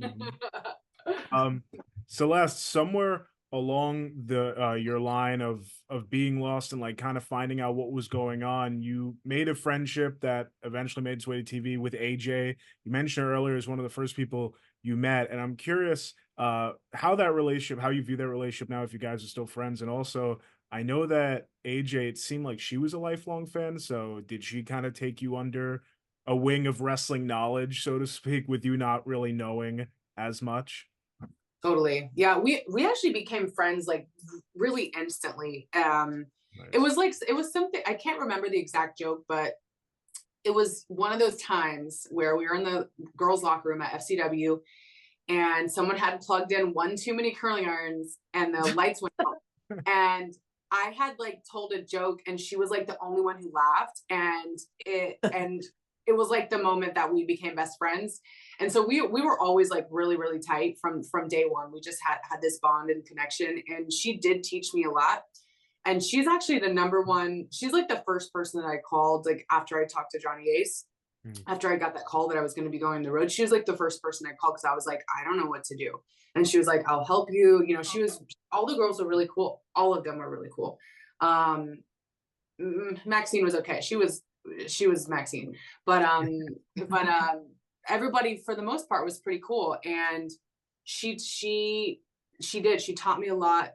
Celeste, somewhere along your line of being lost and like kind of finding out what was going on, you made a friendship that eventually made its way to TV with AJ. You mentioned her earlier as one of the first people you met, and I'm curious how you view that relationship now, if you guys are still friends. And also, I know that AJ, it seemed like she was a lifelong fan, so did she kind of take you under a wing of wrestling knowledge, so to speak, with you not really knowing as much? Totally. Yeah, we actually became friends like really instantly. Nice. It was something, I can't remember the exact joke, but it was one of those times where we were in the girls' locker room at FCW, and someone had plugged in one too many curling irons, and the lights went out. And I had like told a joke, and she was like the only one who laughed, and it was like the moment that we became best friends. And so we were always like really, really tight from day one. We just had this bond and connection, and she did teach me a lot. And she's actually she's like the first person that I called, like after I talked to Johnny Ace, after I got that call that I was going to be going on the road. She was like the first person I called, because I was like, I don't know what to do. And she was like, I'll help you. You know, all the girls were really cool. All of them were really cool. Maxine was okay. She was Maxine, but everybody for the most part was pretty cool. And she taught me a lot.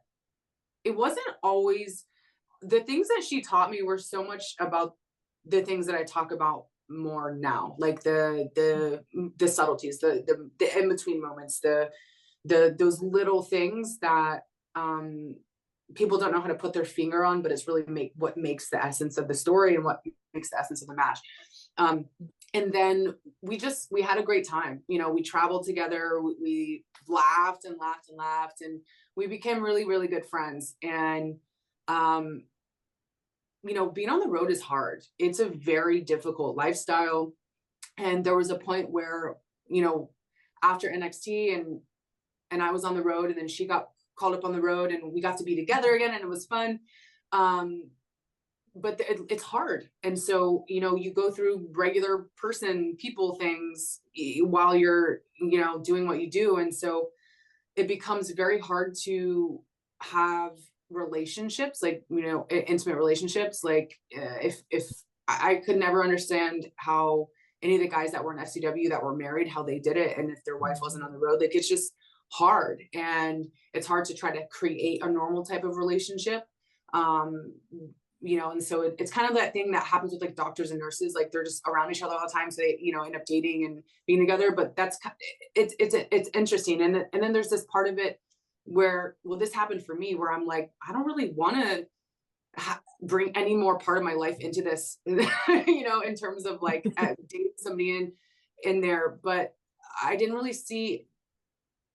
It wasn't always the things that she taught me were so much about the things that I talk about more now, like the subtleties, the in between moments, those little things that people don't know how to put their finger on, but it's really what makes the essence of the story and what makes the essence of the match. And then we had a great time. You know, we traveled together, we laughed and laughed and laughed, and we became really, really good friends. And, you know, being on the road is hard. It's a very difficult lifestyle. And there was a point where, you know, after NXT and I was on the road, and then she got called up on the road, and we got to be together again, and it was fun. But it's hard. And so, you know, you go through regular people things while you're, you know, doing what you do. And so it becomes very hard to have relationships, like, you know, intimate relationships, like if I could never understand how any of the guys that were in FCW that were married, how they did it. And if their wife wasn't on the road, like, it's just hard. And it's hard to try to create a normal type of relationship. You know, and so it's kind of that thing that happens with like doctors and nurses, like they're just around each other all the time. So they, you know, end up dating and being together, but it's interesting. And then there's this part of it where, well, this happened for me where I'm like, I don't really want to bring any more part of my life into this, you know, in terms of like dating somebody in there, but I didn't really see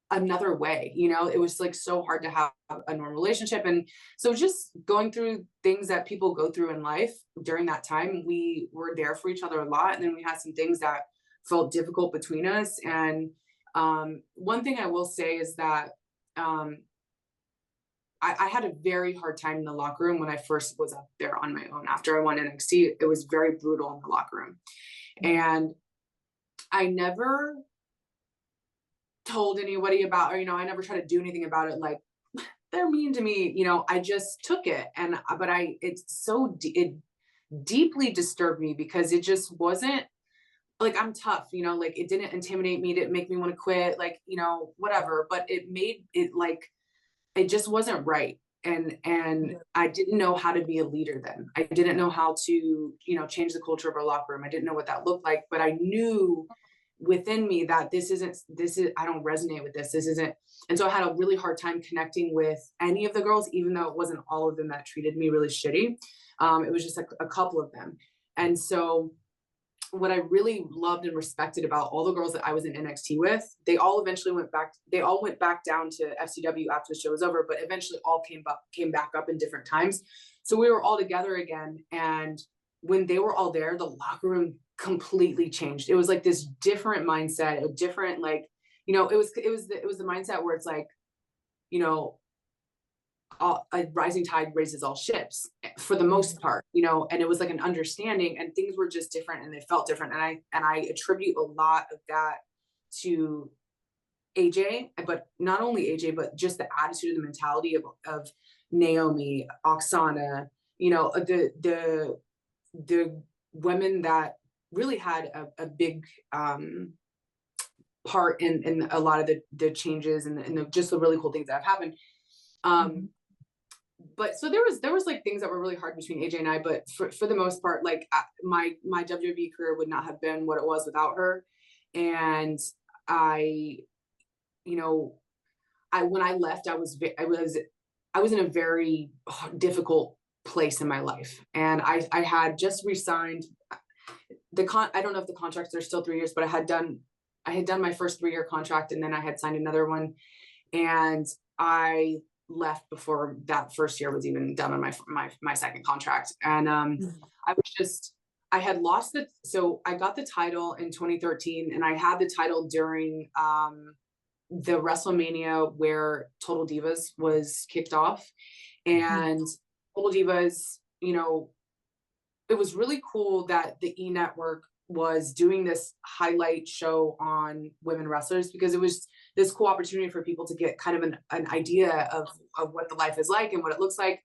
another way, you know. It was like so hard to have a normal relationship. And so just going through things that people go through in life during that time, we were there for each other a lot. And then we had some things that felt difficult between us. And one thing I will say is that I had a very hard time in the locker room when I first was up there on my own. After I won NXT, it was very brutal in the locker room. And I never told anybody about, or, you know, I never tried to do anything about it. Like, they're mean to me, you know, I just took it. And, but it deeply disturbed me because it just wasn't like, I'm tough, you know, like it didn't intimidate me, didn't make me want to quit, like, you know, whatever, but it made it like, it just wasn't right. And I didn't know how to be a leader then. I didn't know how to, you know, change the culture of our locker room. I didn't know what that looked like, but I knew within me that this is, I don't resonate with this isn't. And so I had a really hard time connecting with any of the girls, even though it wasn't all of them that treated me really shitty. It was just a couple of them. And so what I really loved and respected about all the girls that I was in NXT with, they all eventually went back down to FCW after the show was over, but eventually all came back up in different times. So we were all together again. And when they were all there, the locker room completely changed. It was like this different mindset, a different, like, you know, it was the mindset where it's like, you know, a rising tide raises all ships for the most part, you know, and it was like an understanding, and things were just different and they felt different. And I attribute a lot of that to AJ, but not only AJ, but just the attitude and the mentality of Naomi, Oksana, you know, the women that really had a big part in a lot of the changes and just the really cool things that have happened. But so there was like things that were really hard between AJ and I, but for the most part, like my WWE career would not have been what it was without her. And I, you know, when I left, I was in a very difficult place in my life. And I had just re-signed I don't know if the contracts are still 3 years, but I had done my first 3-year contract, and then I had signed another one, and I left before that first year was even done on my second contract. And I had lost so I got the title in 2013, and I had the title during the WrestleMania where Total Divas was kicked off. And Total Divas, you know, it was really cool that the E! Network was doing this highlight show on women wrestlers, because it was this cool opportunity for people to get kind of an idea of what the life is like and what it looks like.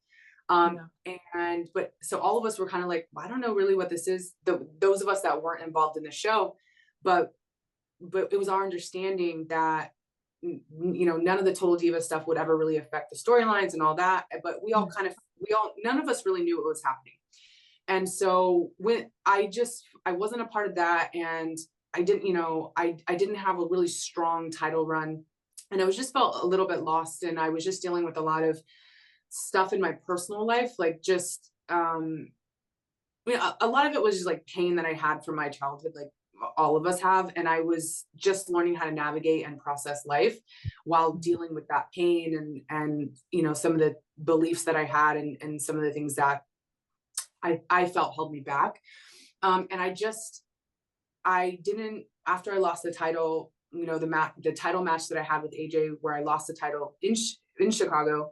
But so all of us were kind of like, well, I don't know really what this is. Those of us that weren't involved in the show, but it was our understanding that, you know, none of the Total Diva stuff would ever really affect the storylines and all that. But none of us really knew what was happening. And so when I wasn't a part of that, and I didn't, you know, I didn't have a really strong title run, and I was just felt a little bit lost, and I was just dealing with a lot of stuff in my personal life, like just, you know, a lot of it was just like pain that I had from my childhood, like all of us have. And I was just learning how to navigate and process life while dealing with that pain and, you know, some of the beliefs that I had and some of the things that I felt held me back. And I didn't, after I lost the title, you know, the title match that I had with AJ, where I lost the title in Chicago,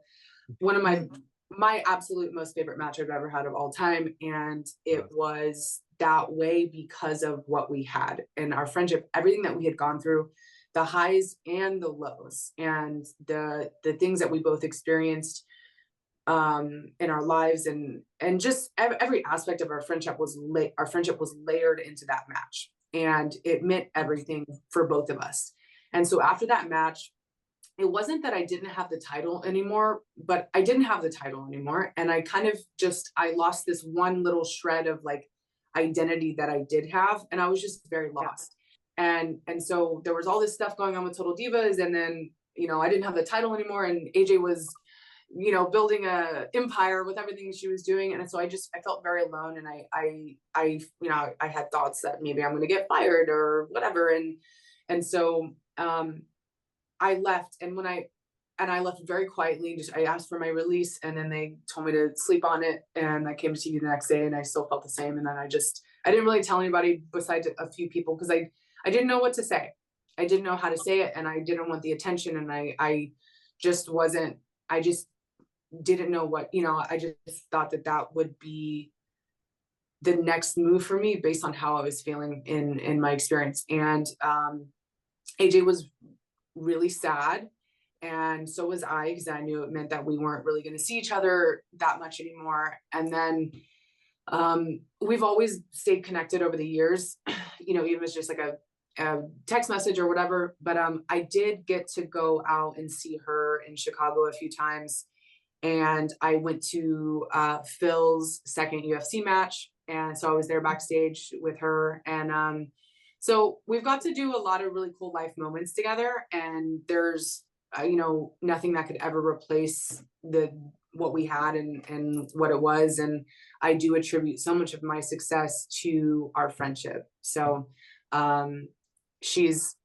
one of my absolute most favorite match I've ever had of all time. And it was that way because of what we had and our friendship, everything that we had gone through, the highs and the lows, and the things that we both experienced. in our lives, and just every aspect of our friendship was layered into that match, and it meant everything for both of us. And so after that match, it wasn't that I didn't have the title anymore, but I didn't have the title anymore. And I kind of I lost this one little shred of like identity that I did have. And I was just very lost. And so there was all this stuff going on with Total Divas. And then, you know, I didn't have the title anymore. And AJ was, you know, building a empire with everything she was doing. And so I felt very alone. And I you know, I had thoughts that maybe I'm going to get fired or whatever. And so, I left, and I left very quietly. I asked for my release, and then they told me to sleep on it. And I came to TV the next day, and I still felt the same. And then I didn't really tell anybody besides a few people, because I didn't know what to say. I didn't know how to say it, and I didn't want the attention. And I just didn't know what, you know, I just thought that would be the next move for me based on how I was feeling in my experience. And AJ was really sad, and so was I, because I knew it meant that we weren't really going to see each other that much anymore. And then we've always stayed connected over the years, you know, even if it's just like a text message or whatever. But I did get to go out and see her in Chicago a few times, and I went to Phil's second UFC match, and so I was there backstage with her. And so we've got to do a lot of really cool life moments together, and there's, you know, nothing that could ever replace what we had and what it was. And I do attribute so much of my success to our friendship. So she's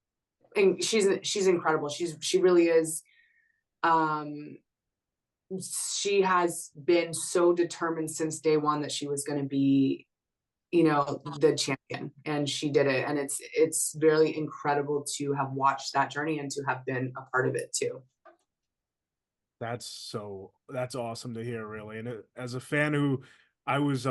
incredible. She really is. She has been so determined since day one that she was going to be, you know, the champion, and she did it. And it's really incredible to have watched that journey and to have been a part of it too. That's awesome to hear, really. And as a fan who I was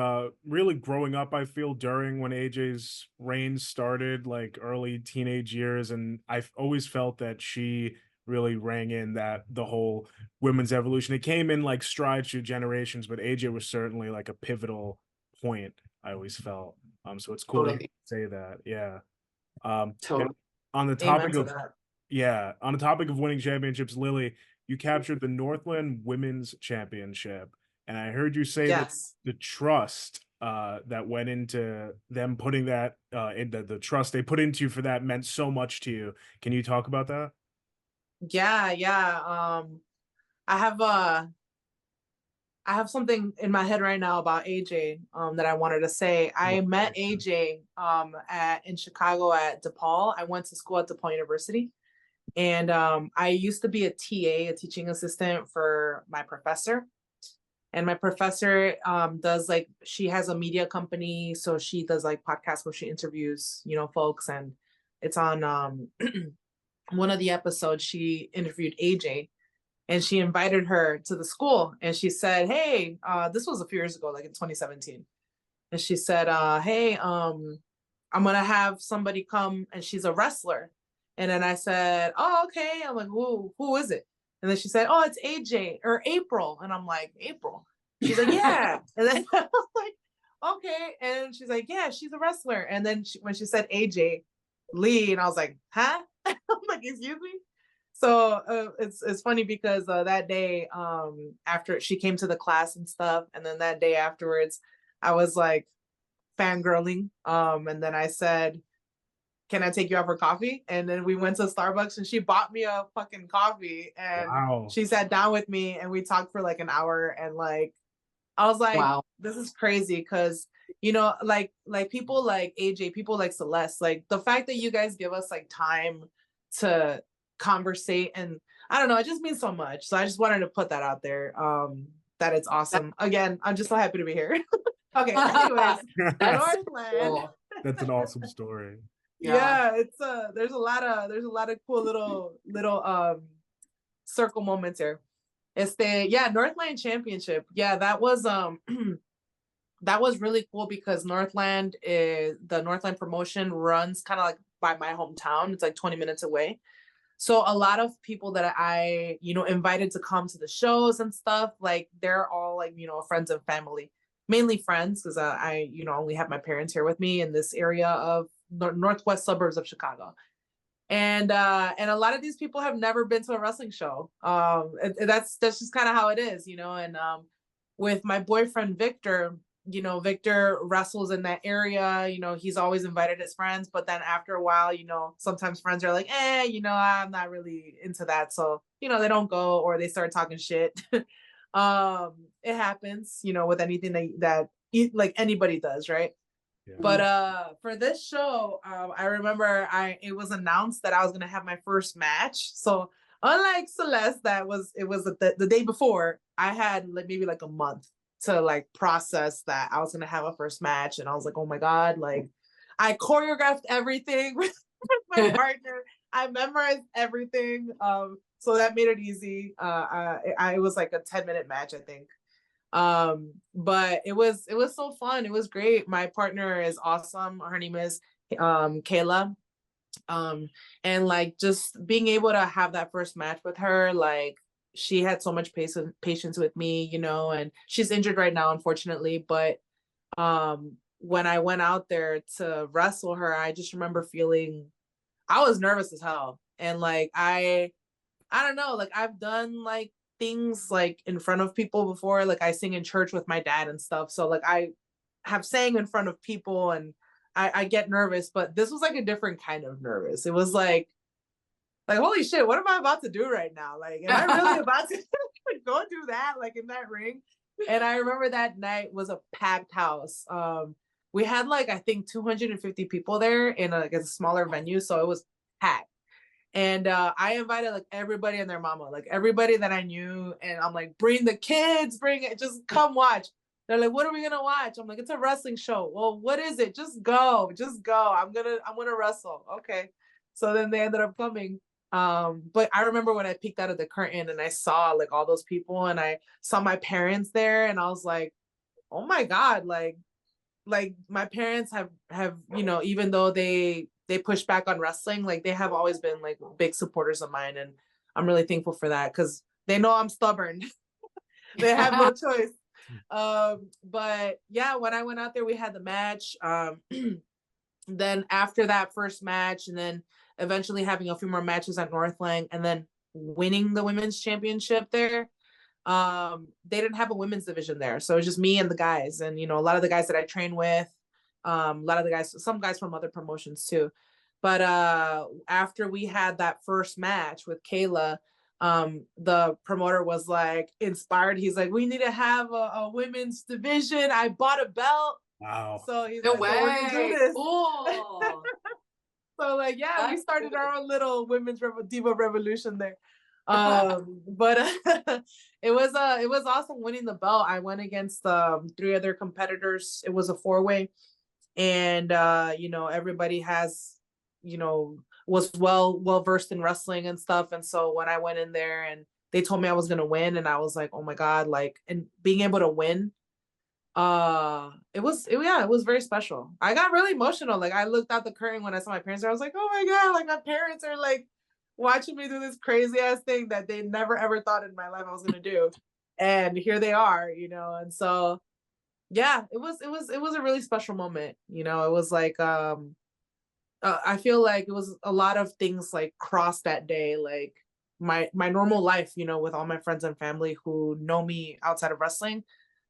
really growing up, I feel, during when AJ's reign started, like early teenage years, and I've always felt that she really rang in that the whole women's evolution. It came in like strides through generations, but AJ was certainly like a pivotal point, I always felt. So it's cool to say that. Yeah. Totally. On the topic of on the topic of winning championships, Lili, you captured the Northland Women's Championship, and I heard you say that the trust that went into them putting that the trust they put into you for that meant so much to you. Can you talk about that? Yeah. I have something in my head right now about AJ that I wanted to say. I met AJ in Chicago at DePaul. I went to school at DePaul University, and I used to be a TA, a teaching assistant for my professor. And my professor she has a media company, so she does like podcasts where she interviews, you know, folks. And it's on one of the episodes she interviewed AJ. And she invited her to the school, and she said, hey, this was a few years ago, like in 2017. And she said, hey, I'm going to have somebody come, and she's a wrestler. And then I said, oh, okay. I'm like, who is it? And then she said, oh, it's AJ or April. And I'm like, April? She's like, yeah. And then I was like, okay. And she's like, yeah, she's a wrestler. And then when she said AJ Lee, and I was like, huh? I'm like, excuse me? So it's funny because that day after she came to the class and stuff, and then that day afterwards, I was like fangirling. And then I said, can I take you out for coffee? And then we went to Starbucks, and she bought me a fucking coffee, and she sat down with me, and we talked for like an hour. And like, I was like, wow, this is crazy. Cause you know, like people like AJ, people like Celeste, like the fact that you guys give us like time to conversate, and I don't know, it just means so much. So I just wanted to put that out there, that it's awesome. Again, I'm just so happy to be here. Okay, anyways, Northland. That's an awesome story. Yeah, it's there's a lot of cool little circle moments here. It's Northland Championship. Yeah, that was that was really cool because the Northland promotion runs kind of like by my hometown. It's like 20 minutes away. So a lot of people that I, invited to come to the shows and stuff, like they're all like, friends and family, mainly friends, because I, only have my parents here with me in this area of the northwest suburbs of Chicago. And a lot of these people have never been to a wrestling show. That's just kind of how it is, and with my boyfriend Victor, Victor wrestles in that area, he's always invited his friends, but then after a while, sometimes friends are like, I'm not really into that. So, they don't go, or they start talking shit. It happens, with anything that like anybody does, right? Yeah. But for this show, I remember it was announced that I was gonna have my first match. So unlike Celeste, it was the day before, I had maybe like a month to like process that I was gonna have a first match, and I was like, oh my god, like I choreographed everything with my partner. I memorized everything. So that made it easy. It was like a 10-minute match, I think. But it was so fun. It was great. My partner is awesome. Her name is Kayla. And like just being able to have that first match with her, like she had so much patience with me, and she's injured right now, unfortunately. But when I went out there to wrestle her, I just remember feeling I was nervous as hell. And like I don't know, like I've done like things like in front of people before. Like I sing in church with my dad and stuff. So like I have sang in front of people, and I get nervous, but this was like a different kind of nervous. It was like holy shit, what am I about to do right now? Like, am I really about to go do that, like in that ring? And I remember that night was a packed house. We had like, I think 250 people there in a smaller venue. So it was packed. And I invited like everybody and their mama, like everybody that I knew. And I'm like, bring the kids, bring it, just come watch. They're like, what are we gonna watch? I'm like, it's a wrestling show. Well, what is it? Just go. I'm gonna wrestle. Okay. So then they ended up coming. But I remember when I peeked out of the curtain and I saw like all those people, and I saw my parents there, and I was like, oh my God, like my parents have, even though they push back on wrestling, like they have always been like big supporters of mine. And I'm really thankful for that, because they know I'm stubborn. They have no choice. But yeah, when I went out there, we had the match. Then after that first match, and then eventually having a few more matches at Northland, and then winning the women's championship there. They didn't have a women's division there. So it was just me and the guys, and, a lot of the guys that I train with, a lot of the guys, some guys from other promotions too. But after we had that first match with Kayla, the promoter was like inspired. He's like, we need to have a women's division. I bought a belt. Wow. So he's no like, way. so we're gonna do this. Cool. So like, yeah, That's we started cool. our own little women's diva revolution there. But it was awesome winning the belt. I went against 3 other competitors. It was a 4-way, and everybody has, was well versed in wrestling and stuff. And so when I went in there and they told me I was gonna win, and I was like, oh my God, like, and being able to win, it was very special. I got really emotional. Like I looked out the curtain when I saw my parents there. I was like, oh my God, like my parents are like watching me do this crazy ass thing that they never ever thought in my life I was gonna do, and here they are, and so yeah, it was a really special moment. It was like I feel like it was a lot of things like crossed that day, like my normal life, with all my friends and family who know me outside of wrestling,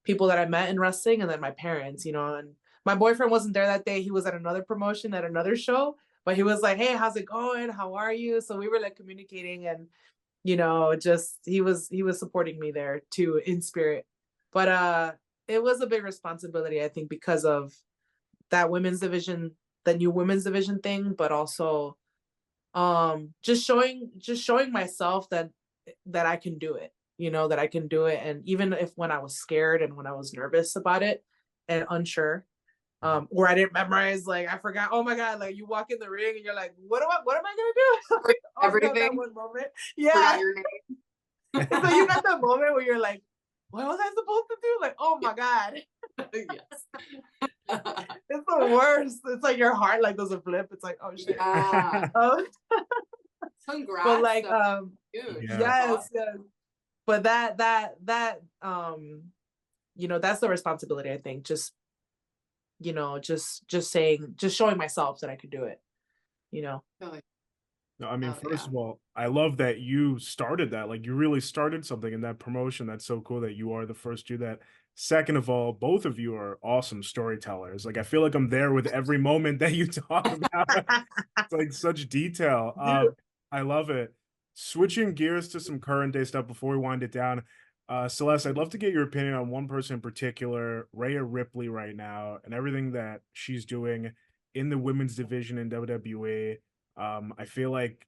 people that I met in wrestling, and then my parents, and my boyfriend wasn't there that day. He was at another promotion at another show. But he was like, hey, how's it going? How are you? So we were like communicating, and, just he was supporting me there too in spirit. But it was a big responsibility, I think, because of that women's division, the new women's division thing, but also just showing myself that I can do it, that I can do it. And even if when I was scared and when I was nervous about it and unsure, or I didn't memorize, like I forgot. Oh my God, like you walk in the ring and you're like, what am I gonna do? Everything. That one moment. Yeah. Your name. So you got that moment where you're like, what was I supposed to do? Like, oh my God. Yes. It's the worst. It's like your heart like does a flip. It's like, oh shit. Yeah. Congrats. But like, Huge. yes, yes. But that you know, that's the responsibility, I think. Just, you know, just showing myself that I could do it, you know. Totally. No, I mean, Oh, first yeah. of all, I love that you started that. Like, you really started something in that promotion. That's so cool that you are the first to do that. Second of all, both of you are awesome storytellers. Like, I feel like I'm there with every moment that you talk about. It's like such detail. I love it. Switching gears to some current day stuff before we wind it down. Celeste, I'd love to get your opinion on one person in particular, Rhea Ripley, right now, and everything that she's doing in the women's division in WWE. I feel like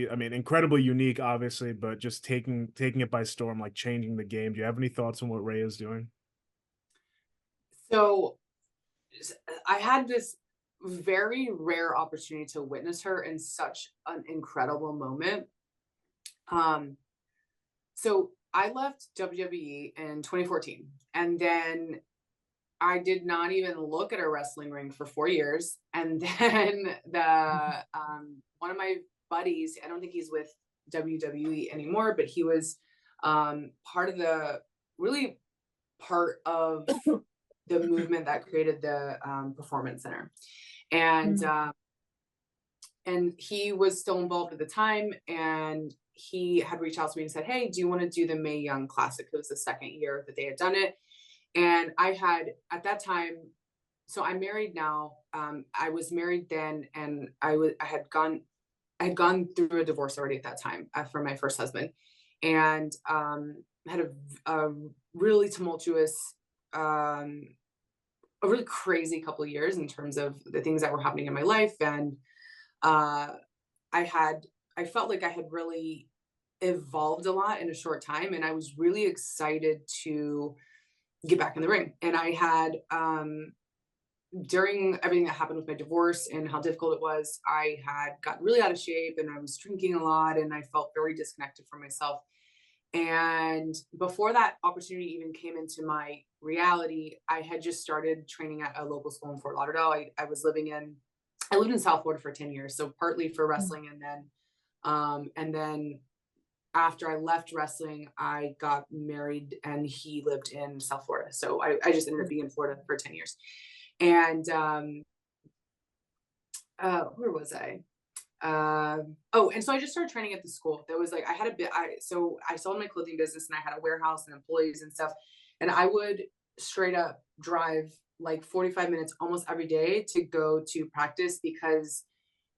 I mean, incredibly unique, obviously, but just taking it by storm, like changing the game. Do you have any thoughts on what Ray is doing? So I had this very rare opportunity to witness her in such an incredible moment. So I left WWE in 2014, and then I did not even look at a wrestling ring for 4 years. And then one of my buddies, I don't think he's with WWE anymore, but he was part of the movement that created the Performance Center. And he was still involved at the time, and he had reached out to me and said, hey, do you want to do the Mae Young Classic? It was the second year that they had done it. And I had, at that time, so I'm married now. I was married then, and I had gone through a divorce already at that time from my first husband, and had a really tumultuous, a really crazy couple of years in terms of the things that were happening in my life. And I felt like I had really evolved a lot in a short time, and I was really excited to get back in the ring. And I had, during everything that happened with my divorce and how difficult it was, I had gotten really out of shape, and I was drinking a lot, and I felt very disconnected from myself. And before that opportunity even came into my reality, I had just started training at a local school in Fort Lauderdale. I lived in South Florida for 10 years. So partly for wrestling, and then after I left wrestling, I got married, and he lived in South Florida. So I just ended up being in Florida for 10 years. And where was I? And so I just started training at the school. There was like, so I sold my clothing business, and I had a warehouse and employees and stuff. And I would straight up drive like 45 minutes almost every day to go to practice, because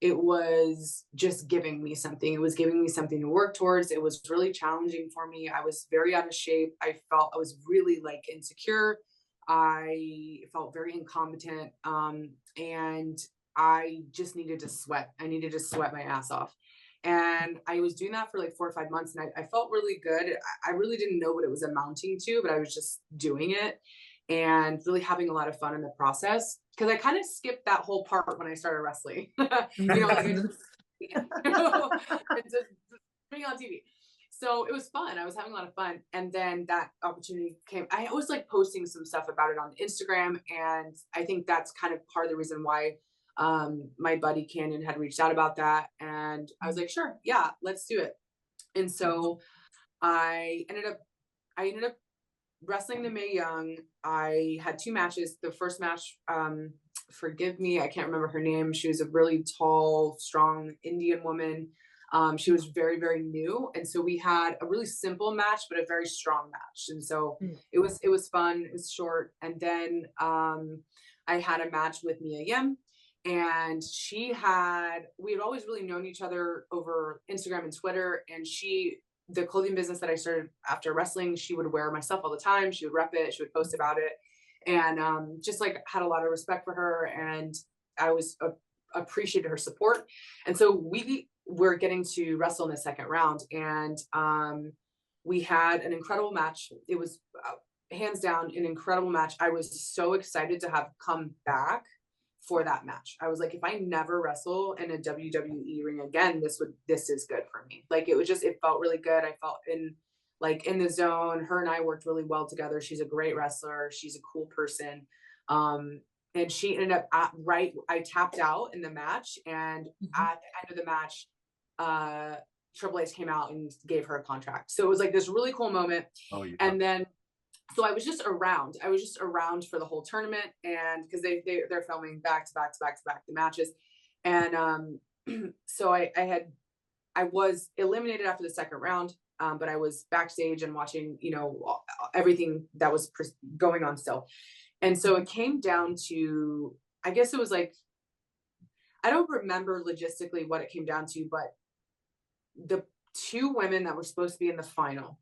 it was just giving me something. It was giving me something to work towards. It was really challenging for me. I was very out of shape. I felt I was really like insecure. I felt very incompetent. And I just needed to sweat. I needed to sweat my ass off. And I was doing that for like 4 or 5 months, and I felt really good. I really didn't know what it was amounting to, but I was just doing it and really having a lot of fun in the process. Because I kind of skipped that whole part when I started wrestling. It's just being on TV. So it was fun. I was having a lot of fun. And then that opportunity came. I was like posting some stuff about it on Instagram. And I think that's kind of part of the reason why my buddy Canyon had reached out about that. And I was like, sure, yeah, let's do it. And so I ended up wrestling the Mae Young. I had 2 matches. The first match, forgive me, I can't remember her name. She was a really tall, strong Indian woman. She was very, very new. And so we had a really simple match, but a very strong match. And so it was fun. It was short. And then I had a match with Mia Yim, and we had always really known each other over Instagram and Twitter. And the clothing business that I started after wrestling, she would wear my stuff all the time. She would rep it. She would post about it. And just like had a lot of respect for her. And I was appreciated her support. And so we were getting to wrestle in the second round. And we had an incredible match. It was hands down an incredible match. I was so excited to have come back for that match. I was like, if I never wrestle in a WWE ring again, this is good for me. Like, it felt really good. I felt in the zone. Her and I worked really well together. She's a great wrestler. She's a cool person. And she ended up I tapped out in the match. And at the end of the match, Triple H came out and gave her a contract. So it was like this really cool moment. Oh, yeah. And then, so I was just around. I was just around for the whole tournament, and because they're filming back to back the matches, and so I was eliminated after the second round, but I was backstage and watching, you know, everything that was going on still, and so it came down to, I guess it was like, I don't remember logistically what it came down to, but the two women that were supposed to be in the final,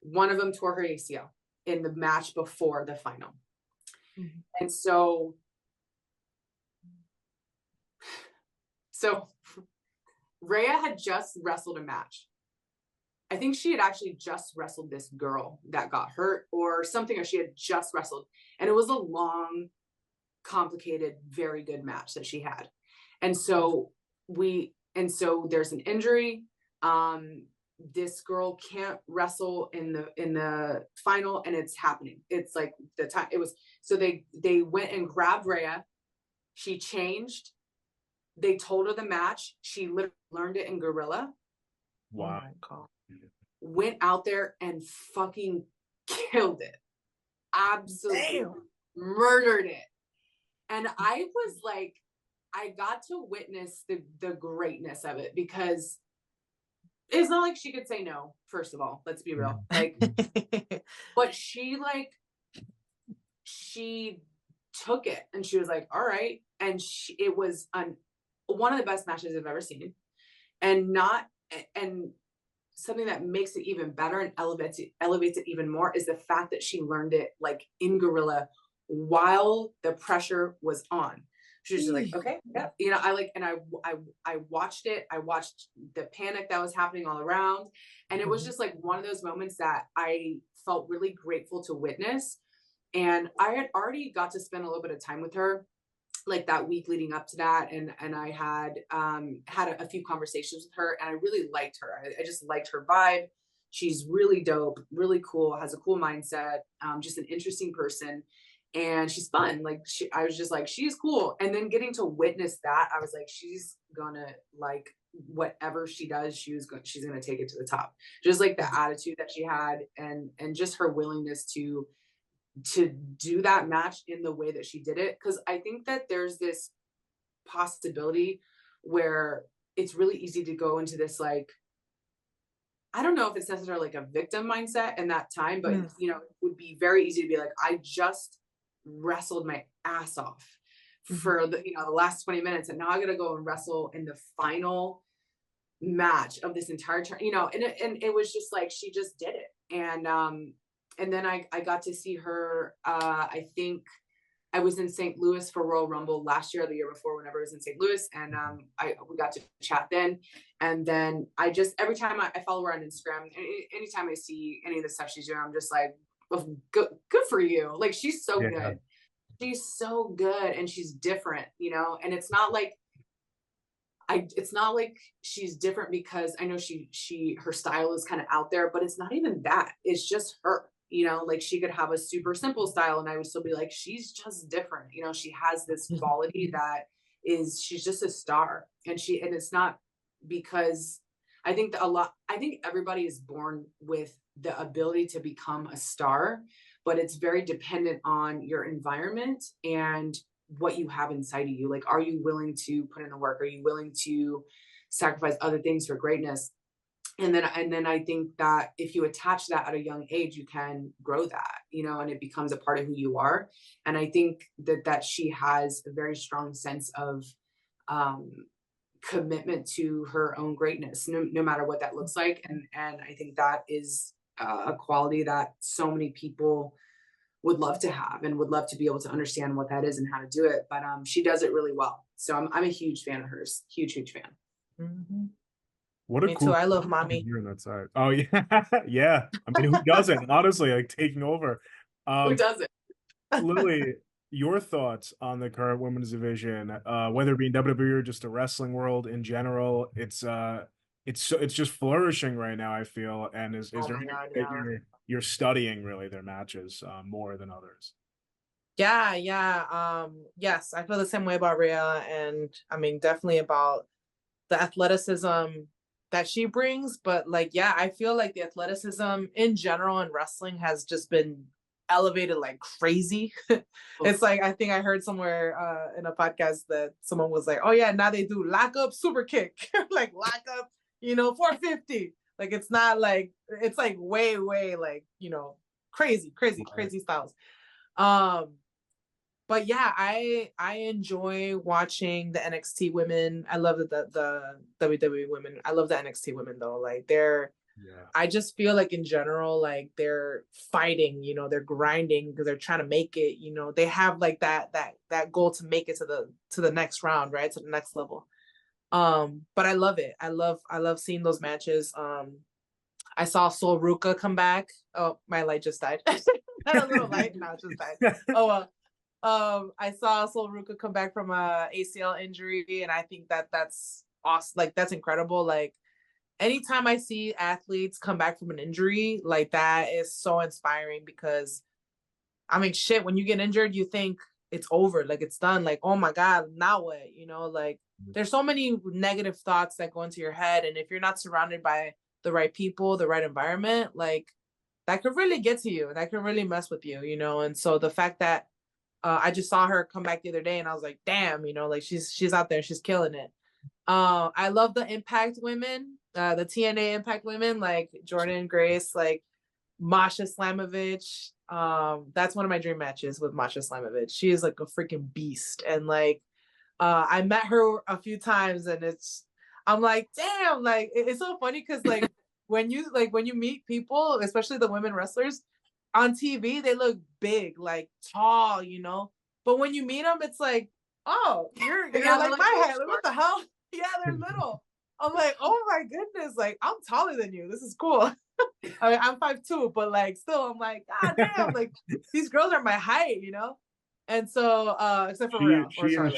one of them tore her ACL in the match before the final. Mm-hmm. And so Rhea had just wrestled a match. I think she had actually just wrestled this girl that got hurt or something, or she had just wrestled. And it was a long, complicated, very good match that she had. And so there's an injury. This girl can't wrestle in the final, and it's happening. It's like the time it was. So they went and grabbed Rhea. She changed. They told her the match. She literally learned it in Gorilla. Wow. Oh my God. Went out there and fucking killed it. Absolutely murdered it. And I was like, I got to witness the greatness of it, because it's not like she could say no, first of all, let's be real. Like, but she took it and she was like, all right. And it was one of the best matches I've ever seen. And something that makes it even better and elevates it even more is the fact that she learned it like in Gorilla while the pressure was on. She was just like, okay, yeah. You know, I watched it. I watched the panic that was happening all around. And it was just like one of those moments that I felt really grateful to witness. And I had already got to spend a little bit of time with her, like that week leading up to that. And I had a few conversations with her, and I really liked her. I just liked her vibe. She's really dope, really cool, has a cool mindset, just an interesting person. And she's fun. Like I was just like, she's cool. And then getting to witness that, I was like, she's gonna, like, whatever she does, she's gonna take it to the top. Just like the attitude that she had, and just her willingness to do that match in the way that she did it. Because I think that there's this possibility where it's really easy to go into this, like, I don't know if it's necessarily like a victim mindset in that time, but you know, it would be very easy to be like, I just wrestled my ass off for the last 20 minutes, and now I gotta go and wrestle in the final match of this entire turn, and it was just like, she just did it. And then I got to see her, I think I was in St. Louis for Royal Rumble last year or the year before, whenever I was in St. Louis, and we got to chat then. And then every time I follow her on Instagram, anytime I see any of the stuff she's doing, I'm just like, well, good for you. Like, she's so good. She's so good, and she's different, and it's not like she's different because I know her style is kind of out there, but it's not even that. It's just her, like she could have a super simple style and I would still be like, she's just different. She has this quality that she's just a star. And it's not because I think everybody is born with the ability to become a star, but it's very dependent on your environment and what you have inside of you. Like, are you willing to put in the work? Are you willing to sacrifice other things for greatness? And then I think that if you attach that at a young age, you can grow that, and it becomes a part of who you are. And I think that she has a very strong sense of commitment to her own greatness, no matter what that looks like. And I think that is a quality that so many people would love to have and would love to be able to understand what that is and how to do it. But she does it really well. So I'm a huge fan of hers. Huge fan. Mm-hmm. What a Me cool too. I love mommy. Here on that side. Oh yeah, yeah. I mean, who doesn't? Honestly, like taking over. Who doesn't? Lili, your thoughts on the current women's division, whether it be in WWE or just the wrestling world in general? It's just flourishing right now, I feel. And is there anything that you're studying really their matches more than others? Yeah. Yes, I feel the same way about Rhea, and I mean, definitely about the athleticism that she brings. But like, yeah, I feel like the athleticism in general in wrestling has just been elevated like crazy. It's like, I think I heard somewhere in a podcast that someone was like, oh yeah, now they do lock up super kick, like lock up, 450. Like, it's not like, it's like way like, crazy styles. But yeah, I enjoy watching the NXT women. I love the WWE women. I love the NXT women though. Like, I just feel like in general, like they're fighting, they're grinding because they're trying to make it, they have like that goal to make it to the next round, right? To the next level. But I love it. I love seeing those matches. I saw Sol Ruka come back. Oh, my light just died. Had a little light, now it just died. Oh well. I saw Sol Ruka come back from a ACL injury, and I think that's awesome. Like, that's incredible. Like, anytime I see athletes come back from an injury, like, that is so inspiring, because I mean, shit, when you get injured, you think it's over, like it's done, like, oh my God, now what? Like, there's so many negative thoughts that go into your head, and if you're not surrounded by the right people, the right environment, like, that could really get to you. That could really mess with you, And so the fact that I just saw her come back the other day, and I was like, damn, like, she's out there, she's killing it. I love the Impact women, the TNA Impact women, like Jordan Grace, like Masha Slamovich. That's one of my dream matches with Masha Slamovich. She is like a freaking beast, and like, I met her a few times, and I'm like, damn, like, it's so funny because like when you meet people, especially the women wrestlers on TV, they look big, like tall, but when you meet them, it's like, oh, you're like my height. Like, what the hell? Yeah, they're little. I'm like, oh my goodness, like, I'm taller than you. This is cool. I mean, I'm 5'2", but like, still, I'm like, God damn, like, these girls are my height, And so, except for Rhea or Charlotte.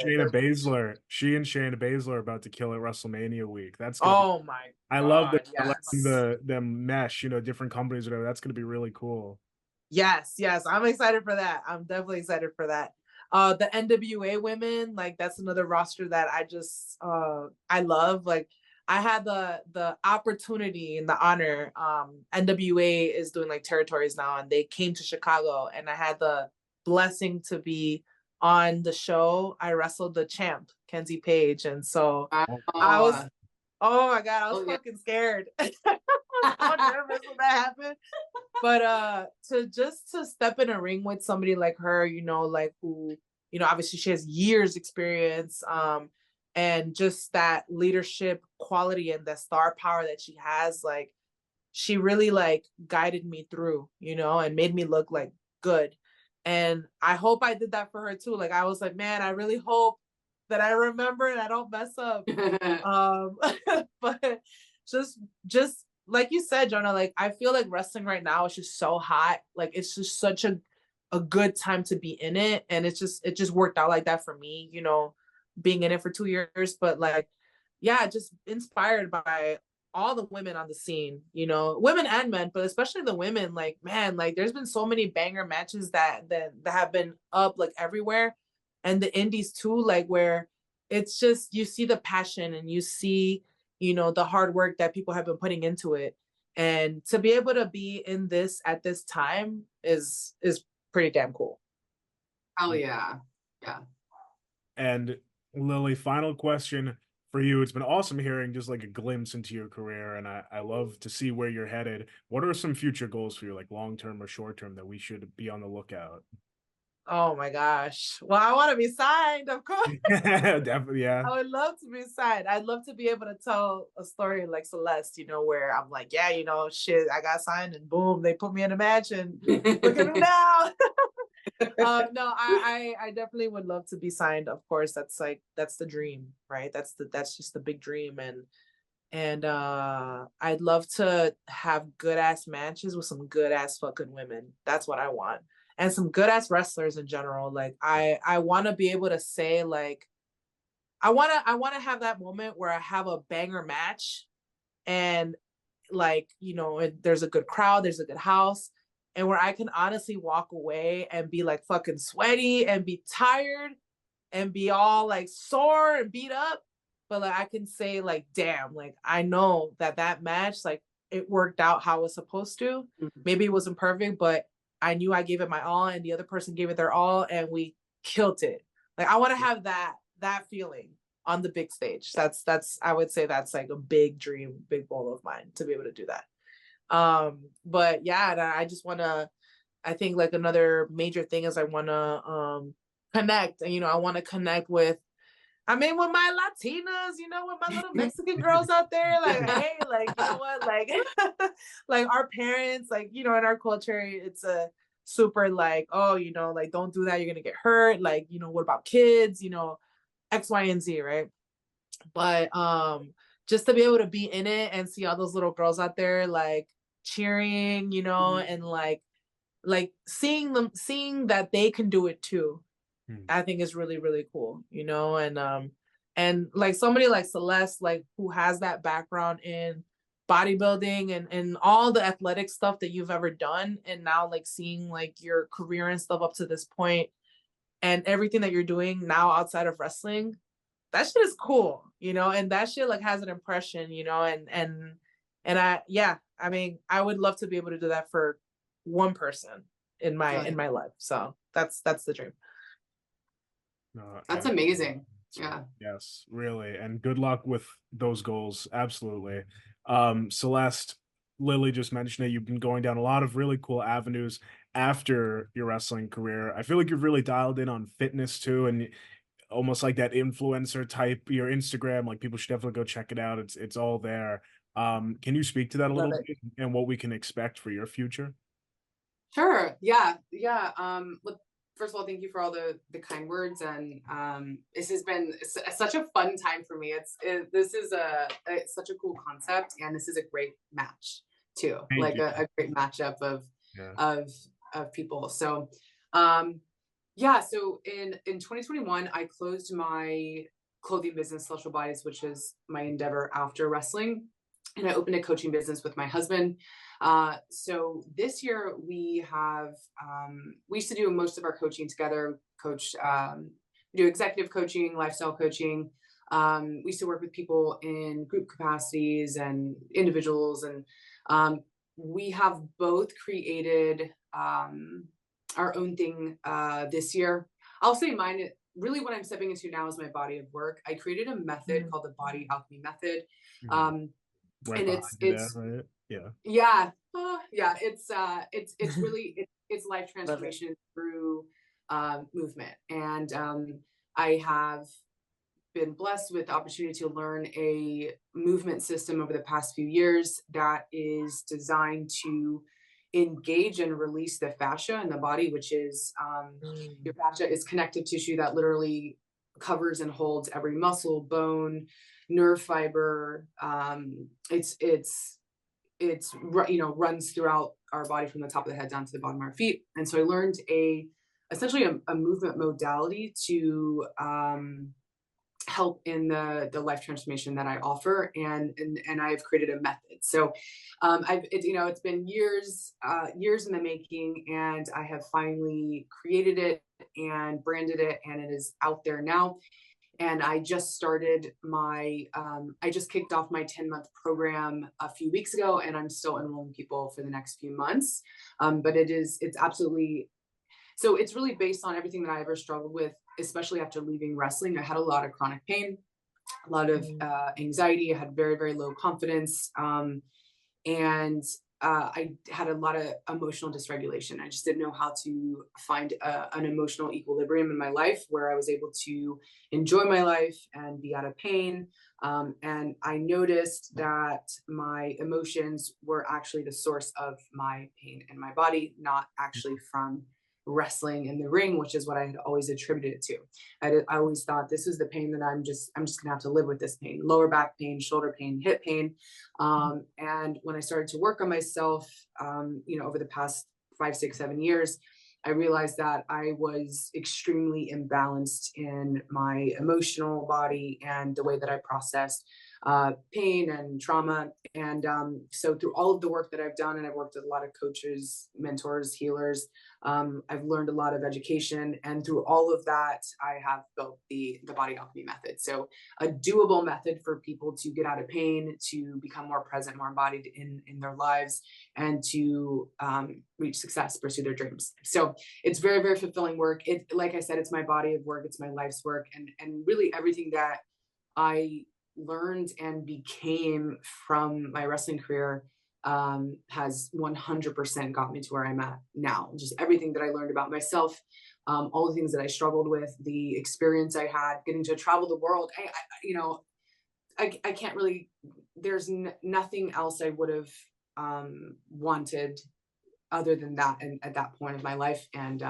She and Shayna Baszler are about to kill at WrestleMania week. That's oh my God, I love that. yes. the mesh, different companies, whatever. That's gonna be really cool. Yes, I'm excited for that. I'm definitely excited for that. The NWA women, like, that's another roster that I just I love. Like, I had the opportunity and the honor. NWA is doing like territories now, and they came to Chicago, and I had the blessing to be on the show. I wrestled the champ, Kenzie Page, and so I was, oh my God, I was fucking scared. So nervous when that happened. But to step in a ring with somebody like her, like, who, obviously she has years experience, and just that leadership quality and the star power that she has, like, she really like guided me through, and made me look like good. And I hope I did that for her too. Like, I was like, man, I really hope that I remember and I don't mess up. But just like you said, Jonah, like, I feel like wrestling right now is just so hot. Like, it's just such a good time to be in it. And it just worked out like that for me, being in it for 2 years. But like, yeah, just inspired by all the women on the scene, women and men, but especially the women. Like, man, like, there's been so many banger matches that have been up like everywhere, and the indies too, like, where it's just, you see the passion and you see, the hard work that people have been putting into it, and to be able to be in this at this time is pretty damn cool. Oh yeah. And Lili, final question for you. It's been awesome hearing just like a glimpse into your career, and I love to see where you're headed. What are some future goals for you, like long-term or short-term, that we should be on the lookout? Oh my gosh. Well, I want to be signed, of course. Definitely, yeah. I would love to be signed. I'd love to be able to tell a story like Celeste, where I'm like, yeah, shit, I got signed, and boom, they put me in a match, and look at me now. No, I definitely would love to be signed. Of course, that's the dream, right? That's just the big dream, and I'd love to have good ass matches with some good ass fucking women. That's what I want. And some good ass wrestlers in general. Like, I want to be able to say, like, I want to have that moment where I have a banger match, and like, there's a good crowd, there's a good house, and where I can honestly walk away and be like fucking sweaty and be tired and be all like sore and beat up, but like I can say like, damn, like I know that match, like it worked out how it was supposed to. Maybe it wasn't perfect, but I knew I gave it my all and the other person gave it their all and we killed it. Like I want to have that feeling on the big stage. That's I would say that's like a big dream, big goal of mine to be able to do that. But yeah, I just want to, I think like another major thing is I want to connect, and I want to connect with, with my Latinas, with my little Mexican girls out there, like, hey, like, you know what, like, like our parents, like, in our culture, it's a super like, oh, like, don't do that, you're gonna get hurt, like, what about kids, X, Y, and Z, right? But just to be able to be in it and see all those little girls out there, like, cheering, and like seeing that they can do it too, I think is really, really cool, and like somebody like Celeste, like who has that background in bodybuilding and all the athletic stuff that you've ever done, and now like seeing like your career and stuff up to this point and everything that you're doing now outside of wrestling, that shit is cool, and that shit like has an impression, and I would love to be able to do that for one person in my life. So that's the dream. That's amazing. Yeah. Yes, really. And good luck with those goals. Absolutely. Celeste, Lili just mentioned it. You've been going down a lot of really cool avenues after your wrestling career. I feel like you've really dialed in on fitness too, and almost like that influencer type, your Instagram, like people should definitely go check it out. It's all there. Can you speak to that a little bit and what we can expect for your future? Sure. Yeah. Look, first of all, thank you for all the kind words, and this has been such a fun time for me. This is it's such a cool concept, and this is a great match too, Thank you. a great matchup of people. So, so in 2021, I closed my clothing business, Celestial Bodies, which is my endeavor after wrestling, and I opened a coaching business with my husband. So this year we have, we used to do most of our coaching together, do executive coaching, lifestyle coaching. We used to work with people in group capacities and individuals. And, we have both created, our own thing, this year. I'll say mine, really what I'm stepping into now is my body of work. I created a method called the Body Alchemy Method. Right, and it's right? It's really it's life transformation through movement, and I have been blessed with the opportunity to learn a movement system over the past few years that is designed to engage and release the fascia in the body, which is your fascia is connective tissue that literally covers and holds every muscle, bone, nerve fiber. It's runs throughout our body from the top of the head down to the bottom of our feet. And so I learned essentially a movement modality to help in the life transformation that I offer, and I've created a method. So it's been years in the making, and I have finally created it and branded it, and it is out there now. And I just started I just kicked off my 10-month program a few weeks ago, and I'm still enrolling people for the next few months. But it's absolutely, so it's really based on everything that I ever struggled with, especially after leaving wrestling. I had a lot of chronic pain, a lot of anxiety. I had very, very low confidence. And I had a lot of emotional dysregulation. I just didn't know how to find an emotional equilibrium in my life where I was able to enjoy my life and be out of pain. And I noticed that my emotions were actually the source of my pain in my body, not actually from wrestling in the ring, which is what I had always attributed it to. I always thought this is the pain that I'm just gonna have to live with this pain, lower back pain, shoulder pain, hip pain. And when I started to work on myself, over the past 5, 6, 7 years, I realized that I was extremely imbalanced in my emotional body and the way that I processed. pain and trauma. And so through all of the work that I've done, and I've worked with a lot of coaches, mentors, healers, I've learned a lot of education. And through all of that, I have built the Body Alchemy method. So a doable method for people to get out of pain, to become more present, more embodied in their lives, and to reach success, pursue their dreams. So it's very, very fulfilling work. It, like I said, it's my body of work. It's my life's work. And really everything that I learned and became from my wrestling career has 100% got me to where I'm at now. Just everything that I learned about myself, all the things that I struggled with, the experience I had, getting to travel the world. I can't really, there's nothing else I would have wanted other than that, and at that point of my life. And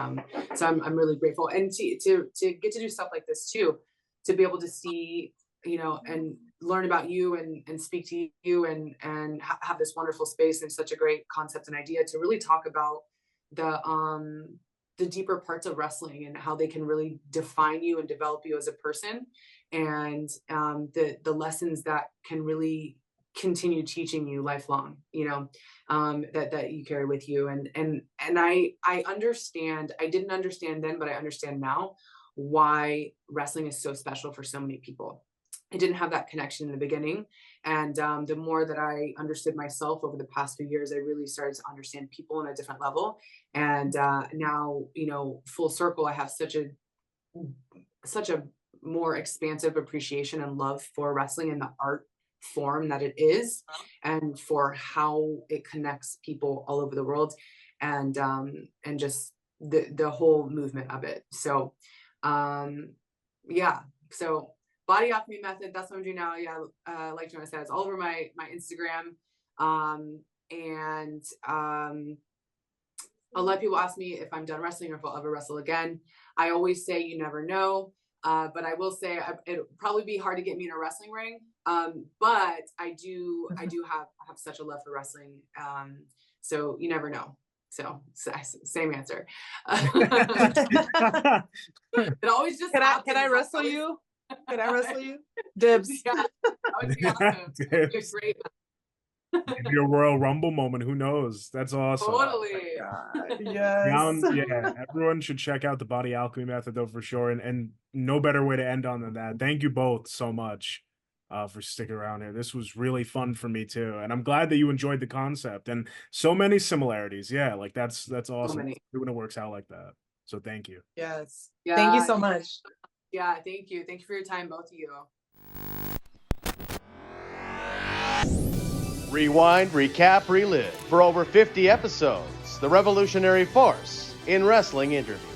so I'm really grateful. And to get to do stuff like this too, to be able to see, and learn about you and speak to you and have this wonderful space and such a great concept and idea to really talk about the deeper parts of wrestling and how they can really define you and develop you as a person, and the lessons that can really continue teaching you lifelong, that you carry with you. And I understand, I didn't understand then, but I understand now why wrestling is so special for so many people. I didn't have that connection in the beginning. And the more that I understood myself over the past few years, I really started to understand people on a different level. And now, full circle, I have such a more expansive appreciation and love for wrestling and the art form that it is, and for how it connects people all over the world, and just the whole movement of it. So so Body Alchemy method, that's what I'm doing now. Like Jonah said, it's all over my Instagram. And a lot of people ask me if I'm done wrestling or if I'll ever wrestle again. I always say you never know. But I will say it'll probably be hard to get me in a wrestling ring. But I do have such a love for wrestling. So you never know. So same answer. It always just happens. Can I wrestle you? Can I wrestle you? Dibs. Yeah, that would be awesome. You're great. Maybe a Royal Rumble moment. Who knows? That's awesome. Totally. Yes. Everyone should check out the Body Alchemy method though, for sure. And no better way to end on than that. Thank you both so much for sticking around here. This was really fun for me too. And I'm glad that you enjoyed the concept and so many similarities. Yeah, like that's awesome when it works out like that. So thank you. Yes. Yeah. Thank you so much. Yeah, thank you. Thank you for your time, both of you. Rewind, recap, relive. For over 50 episodes, the revolutionary force in wrestling interview.